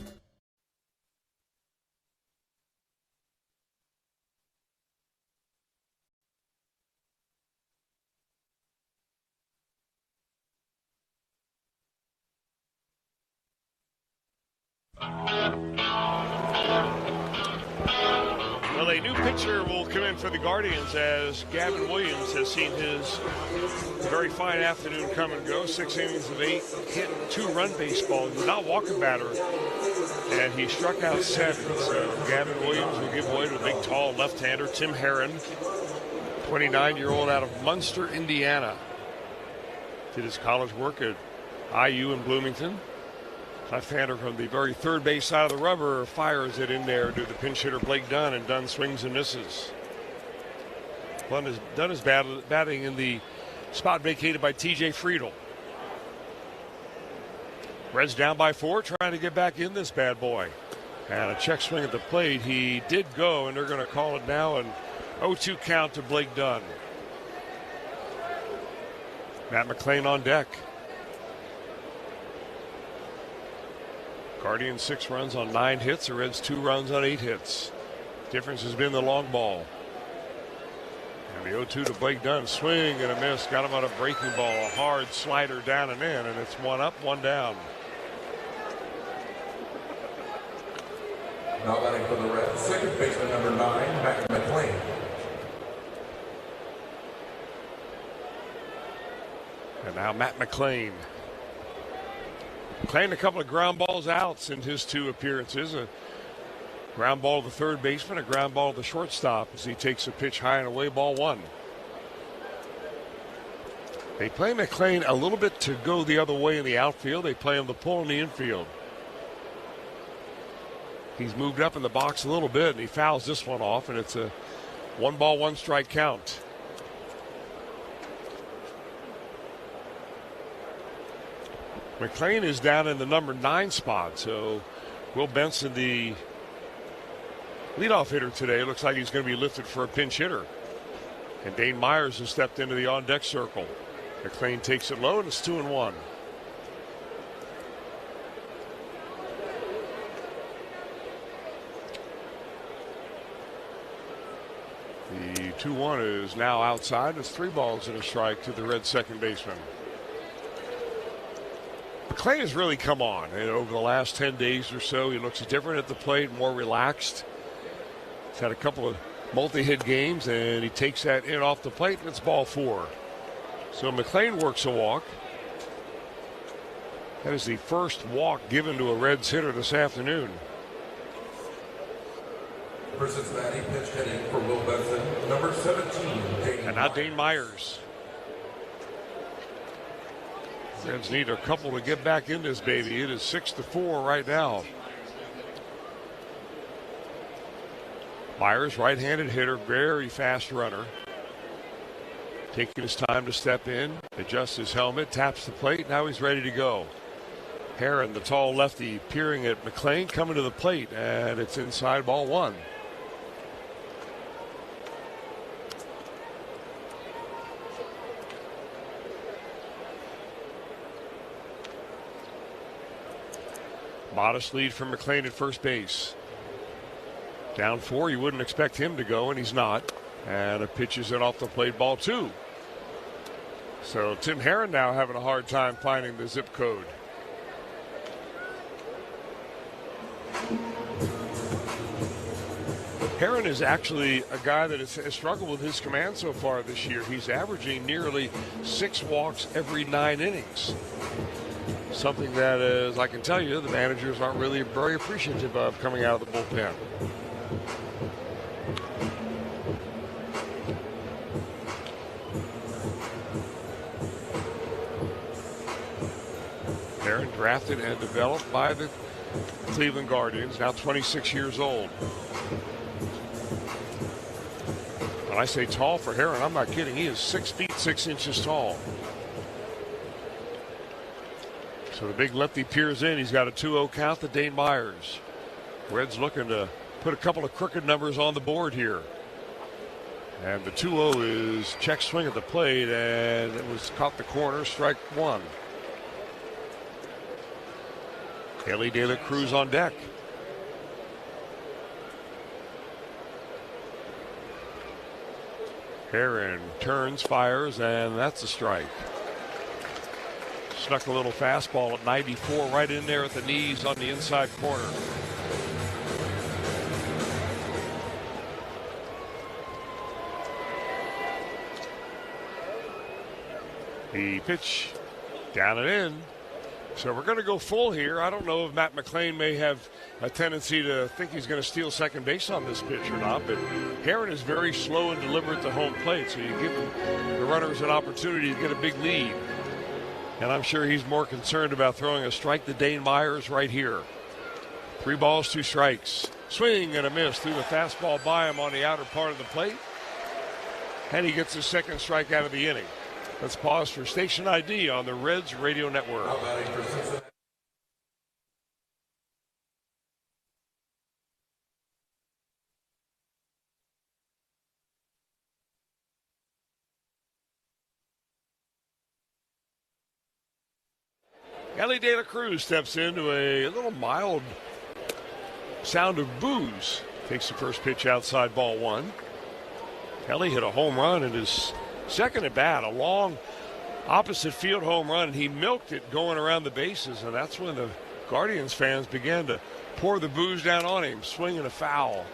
Well, a new pitcher will come in for the Guardians as Gavin Williams has seen his very fine afternoon come and go. 6 innings of 8 hit 2-run baseball. He did not walk a batter, and he struck out 7. So Gavin Williams will give way to a big, tall left-hander, Tim Herron, 29-year-old out of Munster, Indiana. Did his college work at IU in Bloomington. Left-hander from the very third base side of the rubber fires it in there to the pinch hitter Blake Dunn, and Dunn swings and misses. Dunn is batting in the spot vacated by TJ Friedel. Reds down by 4, trying to get back in this bad boy. And a check swing at the plate. He did go, and they're going to call it now, an 0-2 count to Blake Dunn. Matt McClain on deck. Guardians 6 runs on 9 hits. The Reds 2 runs on 8 hits. Difference has been the long ball. And the 0-2 to Blake Dunn. Swing and a miss. Got him on a breaking ball. A hard slider down and in. And it's 1 up, 1 down. Now batting for the Reds, second baseman number 9, Matt McClain. And now Matt McClain. McClain a couple of ground balls outs in his 2 appearances. A ground ball to the third baseman, a ground ball to the shortstop as he takes a pitch high and away, ball 1. They play McClain a little bit to go the other way in the outfield. They play him to pull in the infield. He's moved up in the box a little bit, and he fouls this one off, and it's a 1 ball, 1 strike count. McClain is down in the number 9 spot, so Will Benson, the leadoff hitter today, looks like he's going to be lifted for a pinch hitter. And Dane Myers has stepped into the on-deck circle. McLean takes it low, and it's 2-1. The 2-1 is now outside. It's 3 balls and a strike to the Reds' second baseman. McLean has really come on, and over the last 10 days or so. He looks different at the plate, more relaxed. He's had a couple of multi-hit games, and he takes that in off the plate, and it's ball 4. So McLean works a walk. That is the first walk given to a Reds hitter this afternoon. For Cincinnati, pitch hitting for Will Benson, number 17. And now Dane Myers. Reds need a couple to get back in this baby. It is 6-4 right now. Myers, right-handed hitter, very fast runner. Taking his time to step in, adjusts his helmet, taps the plate. Now he's ready to go. Herron, the tall lefty, peering at McLean, coming to the plate, and it's inside, ball 1. Modest lead for McLean at first base. Down 4, you wouldn't expect him to go, and he's not. And a pitch is in off the plate, ball 2. So Tim Herron now having a hard time finding the zip code. Herron is actually a guy that has struggled with his command so far this year. He's averaging nearly 6 walks every 9 innings. Something that, as I can tell you, the managers aren't really very appreciative of coming out of the bullpen. Herron, drafted and developed by the Cleveland Guardians, now 26 years old. When I say tall for Herron, I'm not kidding. He is 6 feet 6 inches tall. So the big lefty peers in. He's got a 2-0 count to Dane Myers. Reds looking to put a couple of crooked numbers on the board here. And the 2-0 is check swing at the plate, and it was caught the corner, strike 1. Ellie De La Cruz on deck. Herron turns, fires, and that's a strike. Snuck a little fastball at 94 right in there at the knees on the inside corner. The pitch down and in. So we're going to go full here. I don't know if Matt McLean may have a tendency to think he's going to steal second base on this pitch or not, but Herron is very slow and deliberate to home plate, so you give the runners an opportunity to get a big lead. And I'm sure he's more concerned about throwing a strike to Dane Myers right here. 3 balls, 2 strikes. Swing and a miss through the fastball by him on the outer part of the plate. And he gets his second strike out of the inning. Let's pause for station ID on the Reds Radio Network. Ellie De La Cruz steps into a little mild sound of boos. Takes the first pitch outside, ball 1. Ellie hit a home run in his second at bat, a long opposite field home run, and he milked it going around the bases, and that's when the Guardians fans began to pour the boos down on him, swinging a foul.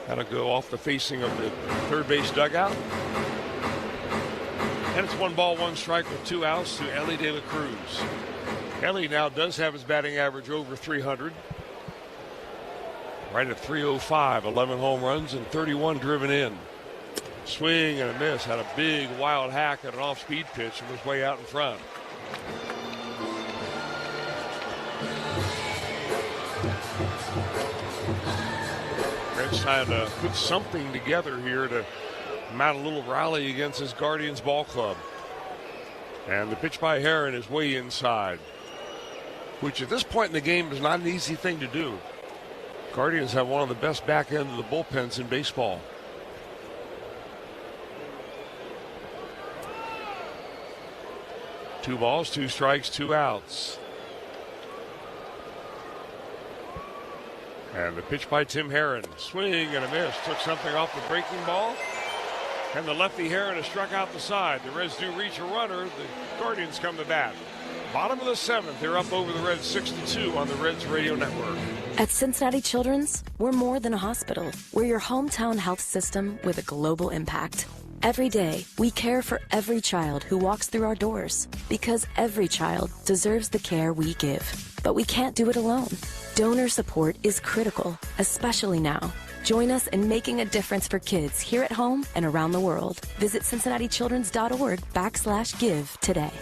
That'll go off the facing of the third base dugout. And it's 1 ball, 1 strike with 2 outs to Ellie De La Cruz. Ellie now does have his batting average over 300. Right at 305, 11 home runs and 31 driven in. Swing and a miss, had a big wild hack at an off-speed pitch and was way out in front. Reds trying to put something together here to mount a little rally against his Guardians ball club. And the pitch by Herron is way inside, which at this point in the game is not an easy thing to do. Guardians have one of the best back end of the bullpens in baseball. 2 balls, 2 strikes, 2 outs. And the pitch by Tim Herron. Swing and a miss. Took something off the breaking ball. And the lefty Herron has struck out the side. The Reds do reach a runner. The Guardians come to bat. Bottom of the 7th. They're up over the Reds 6-2 on the Reds Radio Network. At Cincinnati Children's, we're more than a hospital. We're your hometown health system with a global impact. Every day, we care for every child who walks through our doors because every child deserves the care we give. But we can't do it alone. Donor support is critical, especially now. Join us in making a difference for kids here at home and around the world. Visit CincinnatiChildren's.org/give today.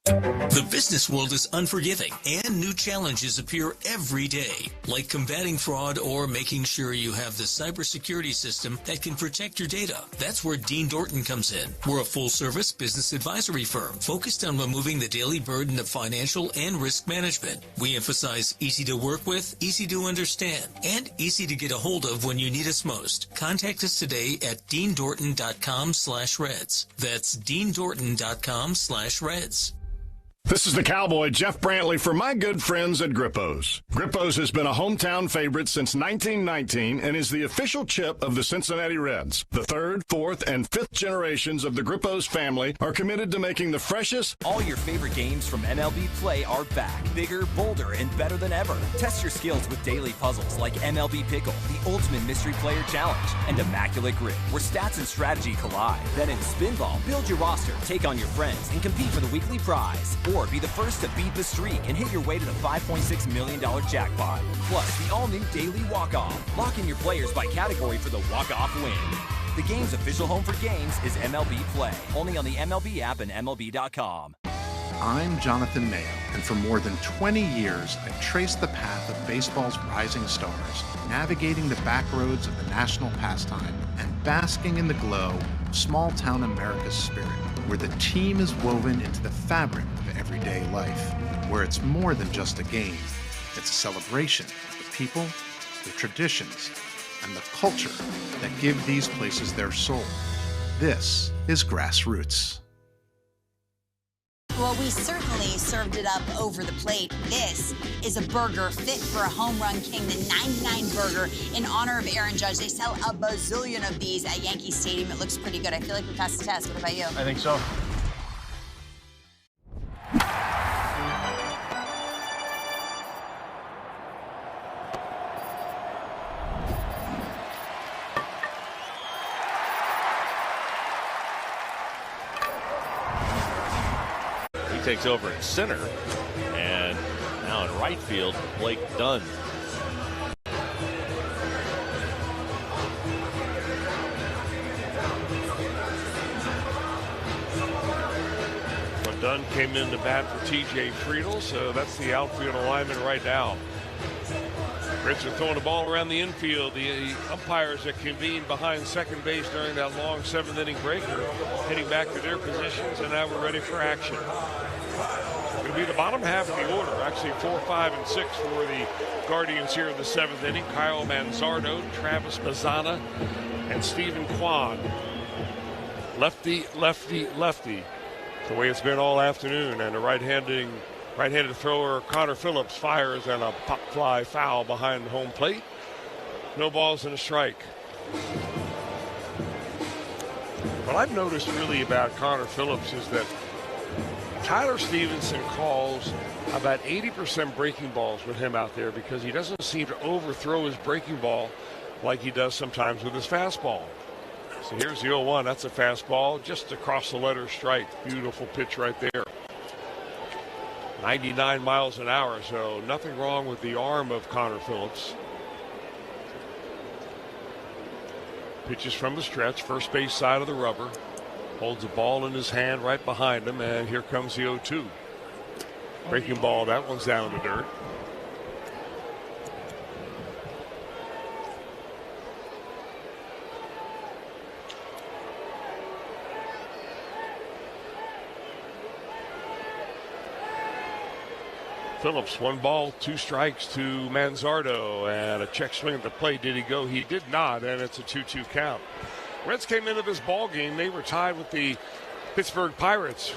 The business world is unforgiving, and new challenges appear every day, like combating fraud or making sure you have the cybersecurity system that can protect your data. That's where Dean Dorton comes in. We're a full-service business advisory firm focused on removing the daily burden of financial and risk management. We emphasize easy to work with, easy to understand, and easy to get a hold of when you need us most. Contact us today at deandorton.com/reds. That's deandorton.com/reds. This is the Cowboy, Jeff Brantley, for my good friends at Grippo's. Grippo's has been a hometown favorite since 1919 and is the official chip of the Cincinnati Reds. The 3rd, 4th, and 5th generations of the Grippo's family are committed to making the freshest. All your favorite games from MLB Play are back, bigger, bolder, and better than ever. Test your skills with daily puzzles like MLB Pickle, the Ultimate Mystery Player Challenge, and Immaculate Grip, where stats and strategy collide. Then in Spinball, build your roster, take on your friends, and compete for the weekly prize. Or be the first to beat the streak and hit your way to the $5.6 million jackpot. Plus, the all-new Daily Walk-Off. Lock in your players by category for the walk-off win. The game's official home for games is MLB Play. Only on the MLB app and MLB.com. I'm Jonathan Mayo, and for more than 20 years, I've traced the path of baseball's rising stars, navigating the back roads of the national pastime and basking in the glow of small-town America's spirit, where the team is woven into the fabric of everyday life, where it's more than just a game. It's a celebration of the people, the traditions, and the culture that give these places their soul. This is Grassroots. Well, we certainly served it up over the plate. This is a burger fit for a home run king, the 99 burger in honor of Aaron Judge. They sell a bazillion of these at Yankee Stadium. It looks pretty good. I feel like we passed the test. What about you? I think so. Takes over at center, and now in right field, Blake Dunn. But Dunn came in to bat for TJ Friedel, so that's the outfield alignment right now. Reds are throwing the ball around the infield. The umpires that convened behind second base during that long 7th inning break are heading back to their positions, and now we're ready for action. It'll be the bottom half of the order, actually 4, 5, and 6 for the Guardians here in the 7th inning. Kyle Manzardo, Travis Mazzana, and Stephen Kwan. Lefty, lefty, lefty. The way it's been all afternoon, and the right-handed thrower Connor Phillips fires and a pop fly foul behind the home plate. No balls and a strike. What I've noticed really about Connor Phillips is that Tyler Stevenson calls about 80% breaking balls with him out there because he doesn't seem to overthrow his breaking ball like he does sometimes with his fastball. So here's the 0-1. That's a fastball just across the letter strike. Beautiful pitch right there. 99 miles an hour, so nothing wrong with the arm of Connor Phillips. Pitches from the stretch, first base side of the rubber. Holds the ball in his hand right behind him, and here comes the 0-2. Breaking ball, that one's down in the dirt. Phillips, 1 ball, 2 strikes to Manzardo, and a check swing at the plate. Did he go? He did not, and it's a 2-2 count. Reds came into this ball game. They were tied with the Pittsburgh Pirates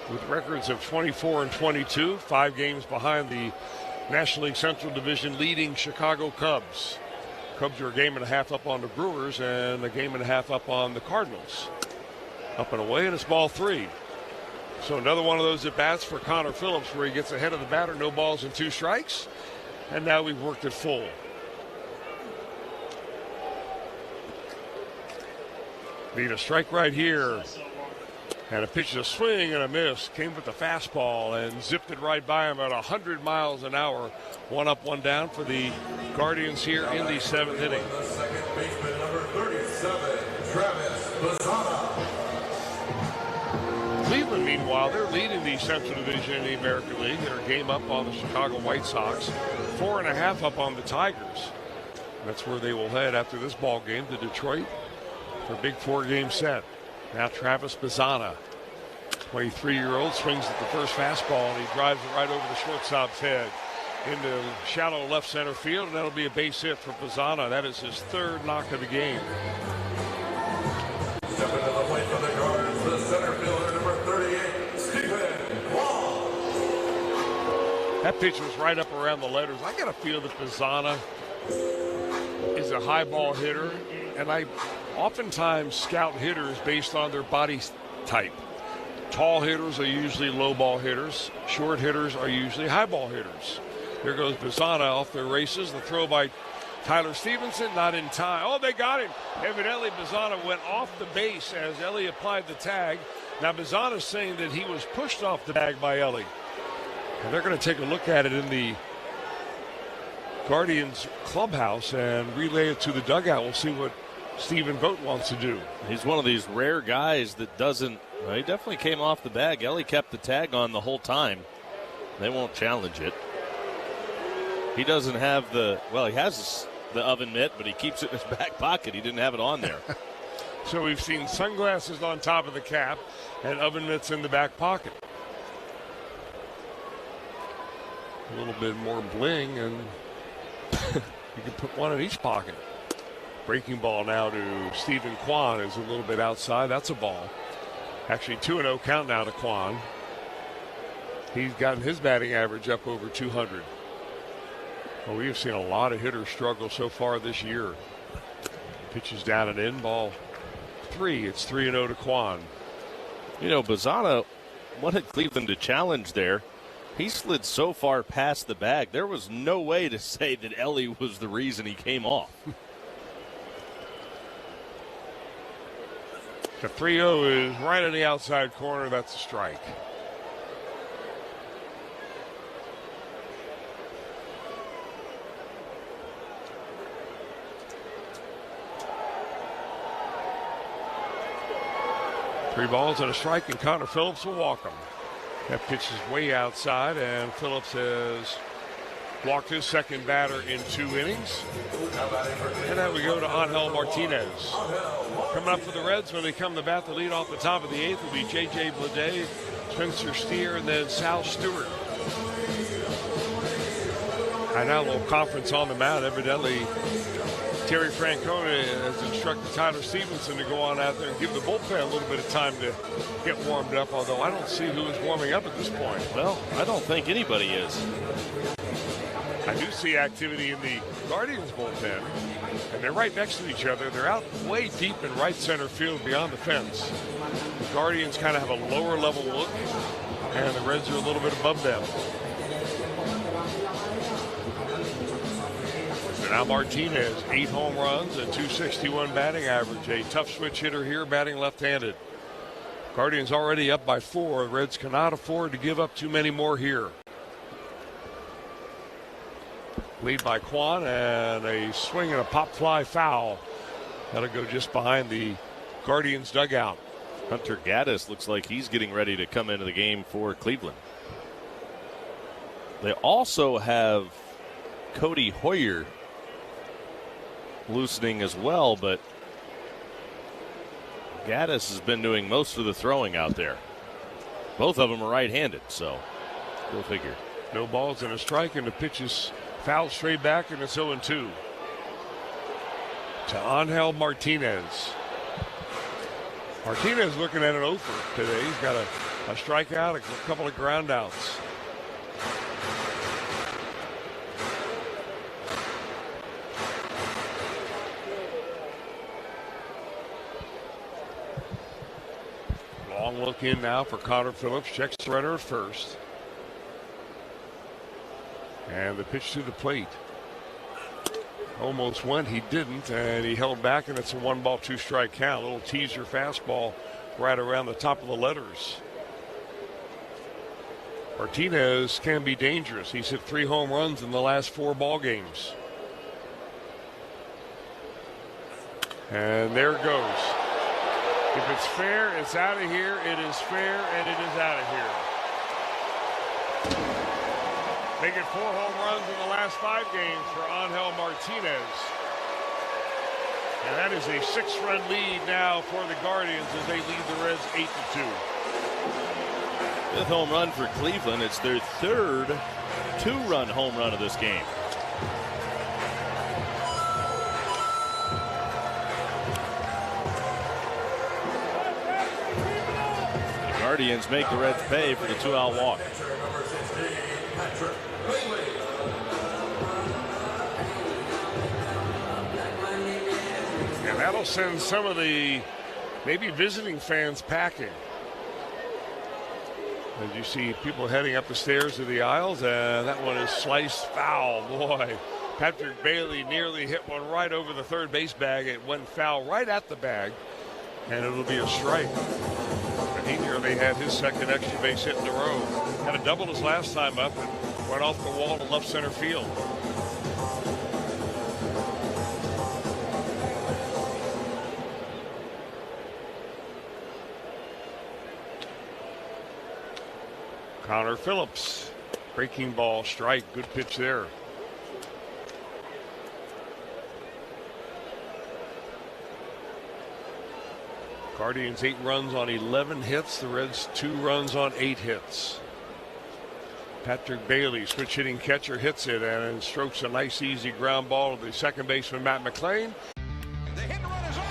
with records of 24 and 22, 5 games behind the National League Central Division leading Chicago Cubs. Cubs are a game and a half up on the Brewers and a game and a half up on the Cardinals. Up and away, and it's ball 3. So another one of those at-bats for Connor Phillips where he gets ahead of the batter, no balls and 2 strikes. And now we've worked it full. Need a strike right here. And a pitch, a swing and a miss. Came with the fastball and zipped it right by him at 100 miles an hour. 1 up, 1 down for the Guardians here in the 7th inning. The second baseman, number 37, Travis Bassana. Cleveland, meanwhile, they're leading the Central Division in the American League. They're a game up on the Chicago White Sox, 4.5 up on the Tigers. That's where they will head after this ball game to Detroit for a big 4-game set. Now Travis Bassana, 23-year-old, swings at the first fastball, and he drives it right over the shortstop's head into shallow left center field, and that'll be a base hit for Bassana. That is his 3rd knock of the game. Stepping to the plate for the Guards, the center fielder, number 38, Stephen Kwan. That pitch was right up around the letters. I got a feel that Bassana is a high ball hitter, and I oftentimes scout hitters based on their body type. Tall hitters are usually low ball hitters. Short hitters are usually high ball hitters. Here goes Bassana off the races. The throw by Tyler Stevenson, not in time. Oh, they got him. Evidently, Bassana went off the base as Ellie applied the tag. Now, Bassana's saying that he was pushed off the bag by Ellie. And they're going to take a look at it in the Guardians clubhouse and relay it to the dugout. We'll see what Stephen Vogt wants to do. He's one of these rare guys that doesn't, well, he definitely came off the bag. Ellie kept the tag on the whole time. They won't challenge it. He doesn't have he has the oven mitt, but he keeps it in his back pocket. He didn't have it on there. So we've seen sunglasses on top of the cap and oven mitts in the back pocket. A little bit more bling, and you can put one in each pocket. Breaking ball now to Stephen Kwan is a little bit outside. That's a ball. Actually, 2-0 count now to Kwan. He's gotten his batting average up over 200. Well, we have seen a lot of hitters struggle so far this year. Pitches down and in, ball 3. It's 3-0 to Kwan. You know, Bassana wanted Cleveland to challenge there. He slid so far past the bag, there was no way to say that Ellie was the reason he came off. The 3-0 is right on the outside corner. That's a strike. Three balls and a strike, and Connor Phillips will walk him. That pitch is way outside, and Phillips has walked his second batter in 2 innings. And now we go to Angel Martinez. Coming up for the Reds when they come to bat, the lead off the top of the 8th will be J.J. Bleday, Spencer Steer, and then Sal Stewart. And now a little conference on the mound. Evidently, Terry Francona has instructed Tyler Stevenson to go on out there and give the bullpen a little bit of time to get warmed up, although I don't see who is warming up at this point. Well, I don't think anybody is. I do see activity in the Guardians bullpen, and they're right next to each other. They're out way deep in right center field beyond the fence. The Guardians kind of have a lower level look, and the Reds are a little bit above them. So now Martinez, 8 home runs and .261 batting average. A tough switch hitter here, batting left-handed. Guardians already up by 4. The Reds cannot afford to give up too many more here. Lead by Kwan, and a swing and a pop fly foul. That'll go just behind the Guardians dugout. Hunter Gaddis looks like he's getting ready to come into the game for Cleveland. They also have Cody Hoyer loosening as well, but Gaddis has been doing most of the throwing out there. Both of them are right-handed, so go figure. No balls and a strike, and the pitch is fouled straight back, and it's 0-2. To Angel Martinez. Martinez looking at an offer today. He's got a strikeout, a couple of ground outs. Long look in now for Connor Phillips. Checks the runner at first. And the pitch to the plate. Almost went, he didn't, and he held back, and it's a 1-ball, 2-strike count. A little teaser fastball right around the top of the letters. Martinez can be dangerous. He's hit 3 home runs in the last 4 ball games. And there it goes. If it's fair, it's out of here. It is fair, and it is out of here. Making 4 home runs in the last 5 games for Angel Martinez. And that is a 6-run lead now for the Guardians as they lead the Reds 8-2. 5th home run for Cleveland. It's their 3rd 2-run home run of this game. The Guardians make the Reds pay for the 2-out walk. And that'll send some of the maybe visiting fans packing. As you see people heading up the stairs to the aisles, and that one is sliced foul. Boy, Patrick Bailey nearly hit one right over the third base bag. It went foul right at the bag, and it'll be a strike. But he nearly had his second extra base hit in a row. Had a double his last time up and went off the wall to left center field. Connor Phillips, breaking ball, strike, good pitch there. Guardians 8 runs on 11 hits. The Reds 2 runs on 8 hits. Patrick Bailey, switch hitting catcher, hits it and strokes a nice easy ground ball to the second baseman Matt McLean. The hit run is on,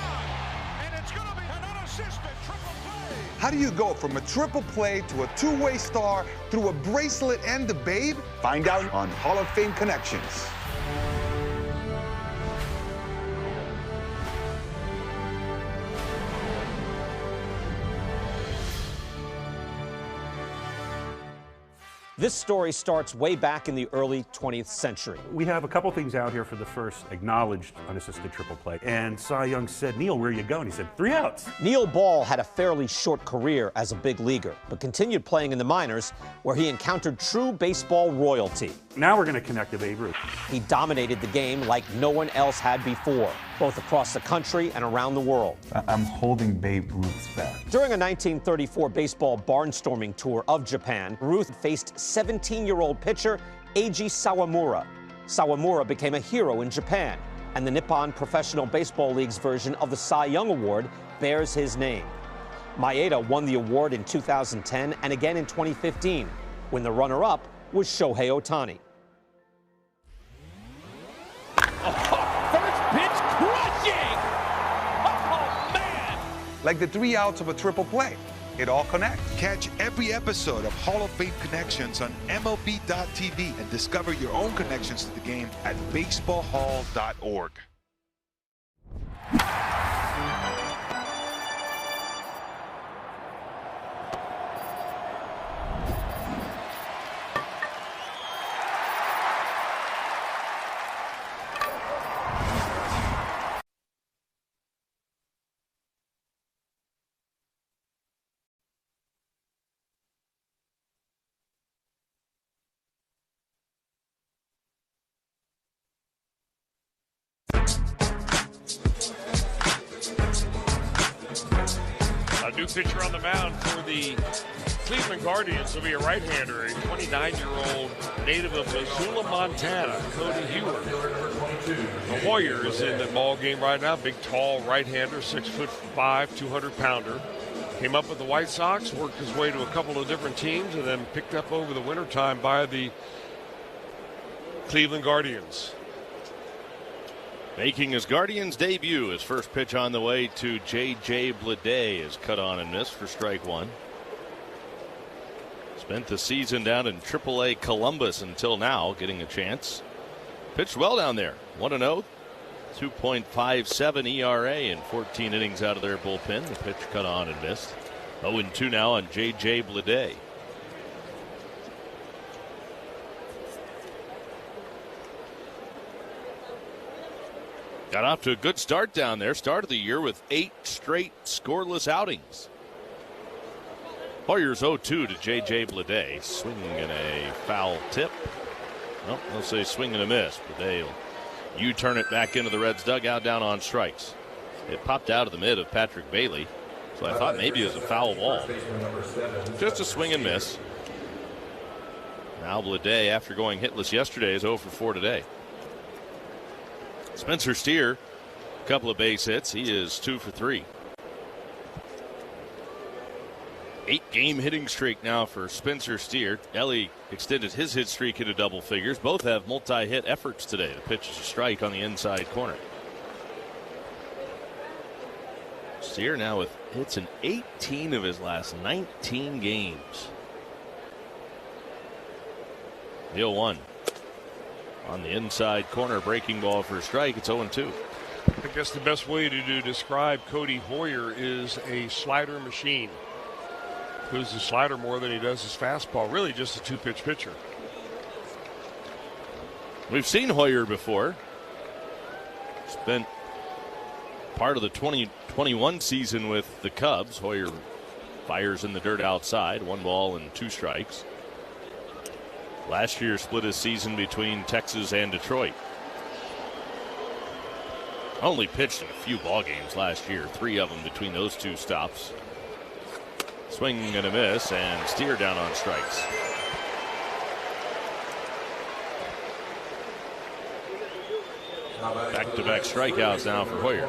and it's going to be an unassisted triple play. How do you go from a triple play to a 2-way star through a bracelet and a babe? Find out on Hall of Fame Connections. This story starts way back in the early 20th century. We have a couple things out here for the first acknowledged unassisted triple play. And Cy Young said, "Neil, where are you going?" He said, 3 outs. Neil Ball had a fairly short career as a big leaguer, but continued playing in the minors, where he encountered true baseball royalty. Now we're going to connect to Babe Ruth. He dominated the game like no one else had before, both across the country and around the world. I'm holding Babe Ruth's back. During a 1934 baseball barnstorming tour of Japan, Ruth faced 17-year-old pitcher Eiji Sawamura. Sawamura became a hero in Japan, and the Nippon Professional Baseball League's version of the Cy Young Award bears his name. Maeda won the award in 2010 and again in 2015, when the runner-up was Shohei Ohtani. First pitch crushing! Oh, man! Like the 3 outs of a triple play. It all connects. Catch every episode of Hall of Fame Connections on MLB.tv and discover your own connections to the game at baseballhall.org. A new pitcher on the mound for the Cleveland Guardians will be a right-hander, a 29-year-old native of Missoula, Montana, Cody Hewer. The Warriors in the ball game right now. Big, tall right-hander, 6'5", 200-pounder. Came up with the White Sox, worked his way to a couple of different teams, and then picked up over the wintertime by the Cleveland Guardians. Making his Guardians debut, his first pitch on the way to J.J. Bleday is cut on and missed for strike one. Spent the season down in AAA Columbus until now, getting a chance. Pitched well down there, 1-0, 2.57 ERA in 14 innings out of their bullpen. The pitch cut on and missed. 0-2 now on J.J. Bleday. Got off to a good start down there. Started the year with 8 straight scoreless outings. Hoyer's 0-2 to J.J. Bleday. Swinging in a foul tip. Well, they'll say swing and a miss. Bleday will U-turn it back into the Reds' dugout down on strikes. It popped out of the mid of Patrick Bailey, so I thought maybe it was a foul ball. Just a swing and miss. Now Bleday, after going hitless yesterday, is 0 for 4 today. Spencer Steer, a couple of base hits. He is 2 for 3. 8-game hitting streak now for Spencer Steer. Ellie extended his hit streak into double figures. Both have multi-hit efforts today. The pitch is a strike on the inside corner. Steer now with hits in 18 of his last 19 games. The 0-1. On the inside corner, breaking ball for a strike. It's 0-2. I guess the best way to describe Cody Hoyer is a slider machine. Moves the slider more than he does his fastball. Really just a two-pitch pitcher. We've seen Hoyer before. Spent part of the 2021 season with the Cubs. Hoyer fires in the dirt outside. 1 ball and 2 strikes. Last year split his season between Texas and Detroit. Only pitched in a few ball games last year. 3 of them between those 2 stops. Swing and a miss, and Steer down on strikes. Back-to-back strikeouts now for Hoyer.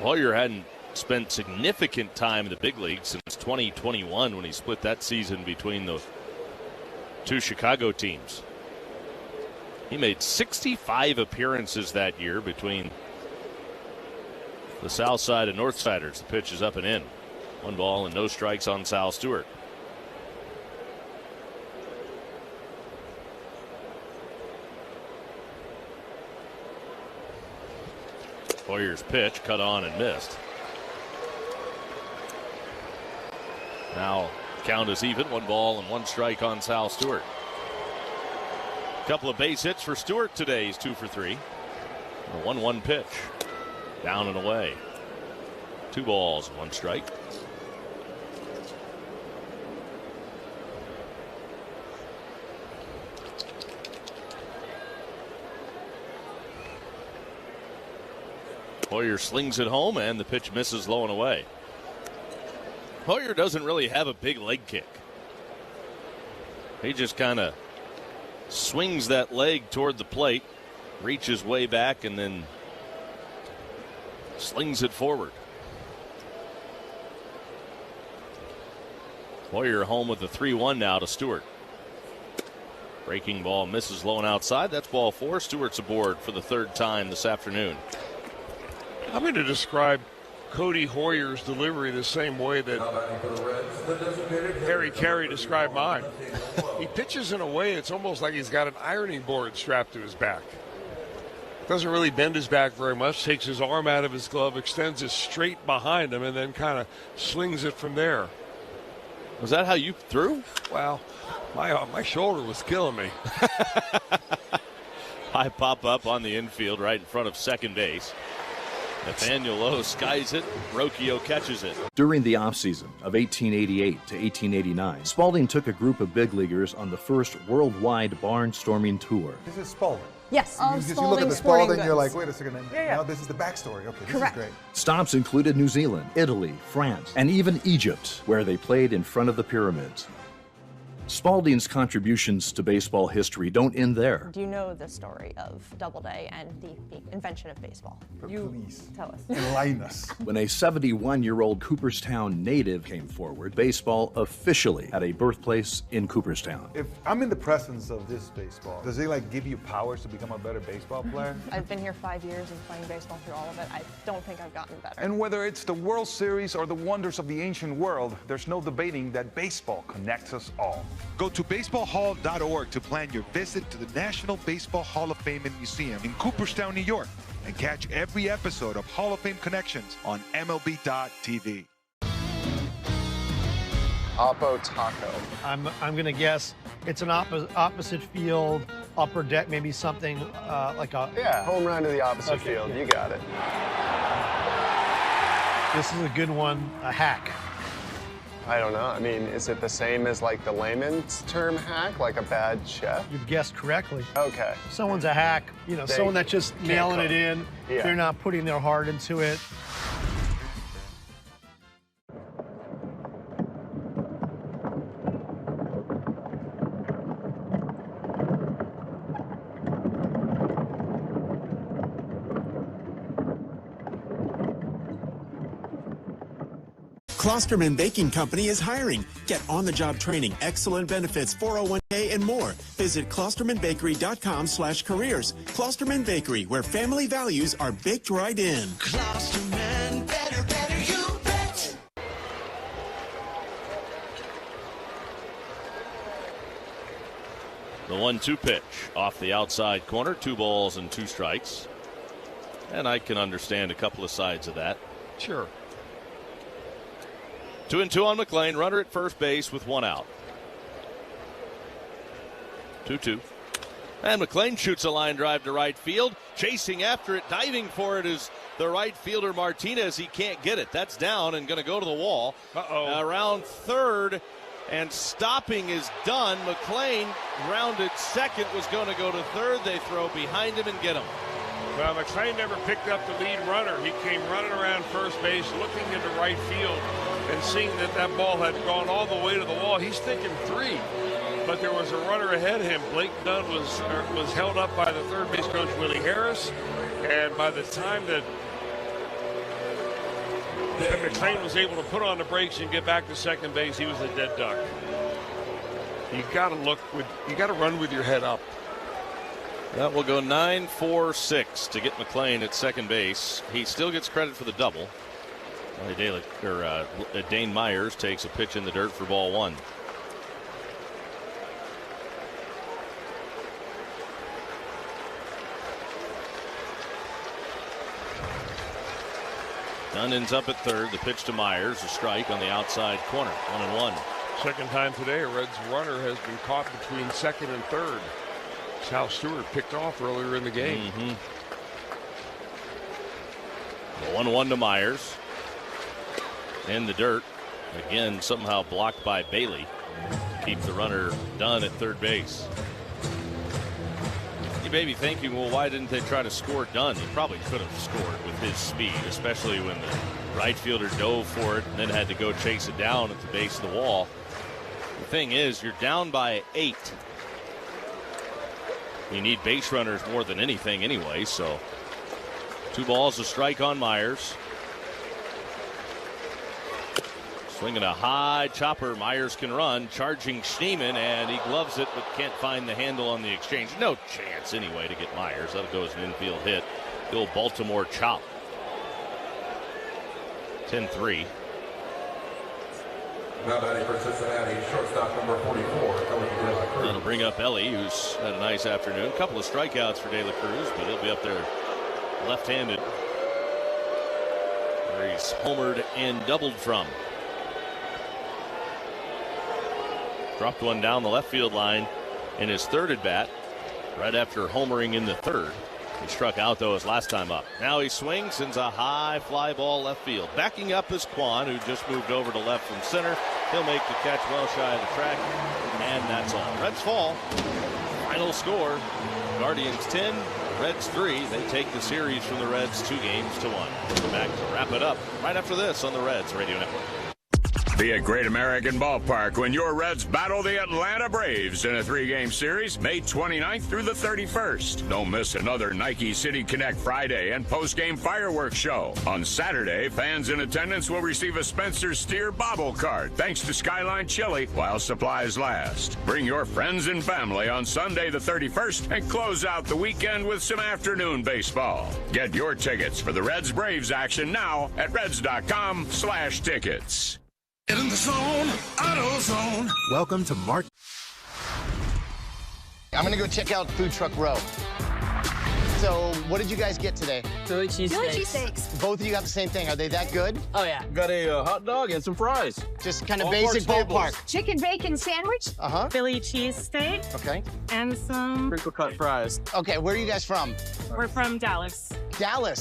Hoyer hadn't spent significant time in the big leagues since 2021 when he split that season between the 2 Chicago teams. He made 65 appearances that year between the South Side and North Siders. The pitch is up and in. 1 ball and no strikes on Sal Stewart. Hoyer's pitch cut on and missed. Now count is even. 1 ball and 1 strike on Sal Stewart. Couple of base hits for Stewart today. He's 2 for 3. A 1-1 pitch. Down and away. 2 balls, 1 strike. Hoyer slings it home, and the pitch misses low and away. Hoyer doesn't really have a big leg kick. He just kind of swings that leg toward the plate, reaches way back, and then slings it forward. Hoyer home with the 3-1 now to Stewart. Breaking ball misses low and outside. That's ball 4. Stewart's aboard for the 3rd time this afternoon. I'm going to describe Cody Hoyer's delivery the same way that Harry Carey described mine. He pitches in a way it's almost like he's got an ironing board strapped to his back. Doesn't really bend his back very much, takes his arm out of his glove, extends it straight behind him, and then kind of slings it from there. Was that how you threw? Well, my shoulder was killing me. High pop up on the infield right in front of second base. Nathaniel Lowe skies it. Rocchio catches it. During the offseason of 1888 to 1889, Spalding took a group of big leaguers on the first worldwide barnstorming tour. This is Spalding. Yes, because you look at the Spalding, you're like, wait a second. No, this is the backstory. Okay, this is great. Stops included New Zealand, Italy, France, and even Egypt, where they played in front of the pyramids. Spalding's contributions to baseball history don't end there. Do you know the story of Doubleday and the invention of baseball? Please, tell us. enlighten us. When a 71-year-old Cooperstown native came forward, baseball officially had a birthplace in Cooperstown. If I'm in the presence of this baseball, does it like give you powers to become a better baseball player? I've been here 5 years and playing baseball through all of it. I don't think I've gotten better. And whether it's the World Series or the wonders of the ancient world, there's no debating that baseball connects us all. Go to baseballhall.org to plan your visit to the National Baseball Hall of Fame and Museum in Cooperstown, New York, and catch every episode of Hall of Fame Connections on MLB.tv. Oppo Taco. I'm gonna guess it's an opposite field, upper deck, maybe something like a... Yeah, home run to the opposite field. You got it. This is a good one, a hack. I don't know. I mean, is it the same as like the layman's term hack, like a bad chef? You've guessed correctly. Okay. Someone's a hack, you know, someone that's just nailing it in. Yeah. They're not putting their heart into it. Klosterman Baking Company is hiring. Get on-the-job training, excellent benefits, 401k, and more. Visit klostermanbakery.com/careers. Klosterman Bakery, where family values are baked right in. Klosterman, better, you bet. The 1-2 pitch off the outside corner, 2 balls and 2 strikes. And I can understand a couple of sides of that. Sure. 2-2 on McLean, runner at first base with 1 out. 2-2. And McLean shoots a line drive to right field. Chasing after it, diving for it is the right fielder Martinez. He can't get it. That's down and going to go to the wall. Around third, and stopping is done. McLean rounded second, was going to go to third. They throw behind him and get him. Well, McLean never picked up the lead runner. He came running around first base, looking into right field, and seeing that that ball had gone all the way to the wall. He's thinking 3, but there was a runner ahead of him. Blake Dunn was held up by the third base coach, Willie Harris, and by the time that McLean was able to put on the brakes and get back to second base, he was a dead duck. You got to run with your head up. That will go 9-4-6 to get McLean at second base. He still gets credit for the double. Dane Myers takes a pitch in the dirt for ball 1. Dunn ends up at third. The pitch to Myers, a strike on the outside corner. 1-1. Second time today, a Reds runner has been caught between second and third. Hal Stewart picked off earlier in the game. 1-1 to Myers. In the dirt. Again, somehow blocked by Bailey. Keep the runner Dunn at third base. You may be thinking, well, why didn't they try to score Dunn? He probably could have scored with his speed, especially when the right fielder dove for it and then had to go chase it down at the base of the wall. The thing is, you're down by 8. You need base runners more than anything anyway, so 2 balls, a strike on Myers. Swinging a high chopper, Myers can run, charging Schneemann, and he gloves it but can't find the handle on the exchange. No chance anyway to get Myers. That'll go as an infield hit. The old Baltimore chop. 10-3. Now batting for Cincinnati, shortstop number 44, That'll bring up Ellie, who's had a nice afternoon. A couple of strikeouts for De La Cruz, but he'll be up there left-handed, where he's homered and doubled from. Dropped one down the left field line in his third at bat, right after homering in the third. He struck out, though, his last time up. Now he swings, sends a high fly ball left field. Backing up is Kwan, who just moved over to left from center. He'll make the catch well shy of the track, and that's all. Reds fall. Final score, Guardians 10, Reds 3. They take the series from the Reds 2-1. We're back to wrap it up right after this on the Reds Radio Network. Be at Great American Ballpark when your Reds battle the Atlanta Braves in a 3-game series, May 29th through the 31st. Don't miss another Nike City Connect Friday and post-game fireworks show. On Saturday, fans in attendance will receive a Spencer Steer bobble card, thanks to Skyline Chili, while supplies last. Bring your friends and family on Sunday the 31st and close out the weekend with some afternoon baseball. Get your tickets for the Reds-Braves action now at reds.com/tickets. Get in the zone, AutoZone. Welcome to Mark. I'm gonna go check out Food Truck Row. So, what did you guys get today? Philly cheesesteaks. Both of you got the same thing. Are they that good? Oh, yeah. Got a hot dog and some fries. Just kind of basic ballpark. Chicken bacon sandwich. Uh-huh. Philly cheesesteak. Okay. And some Crinkle cut fries. Okay, where are you guys from? We're from Dallas. Dallas.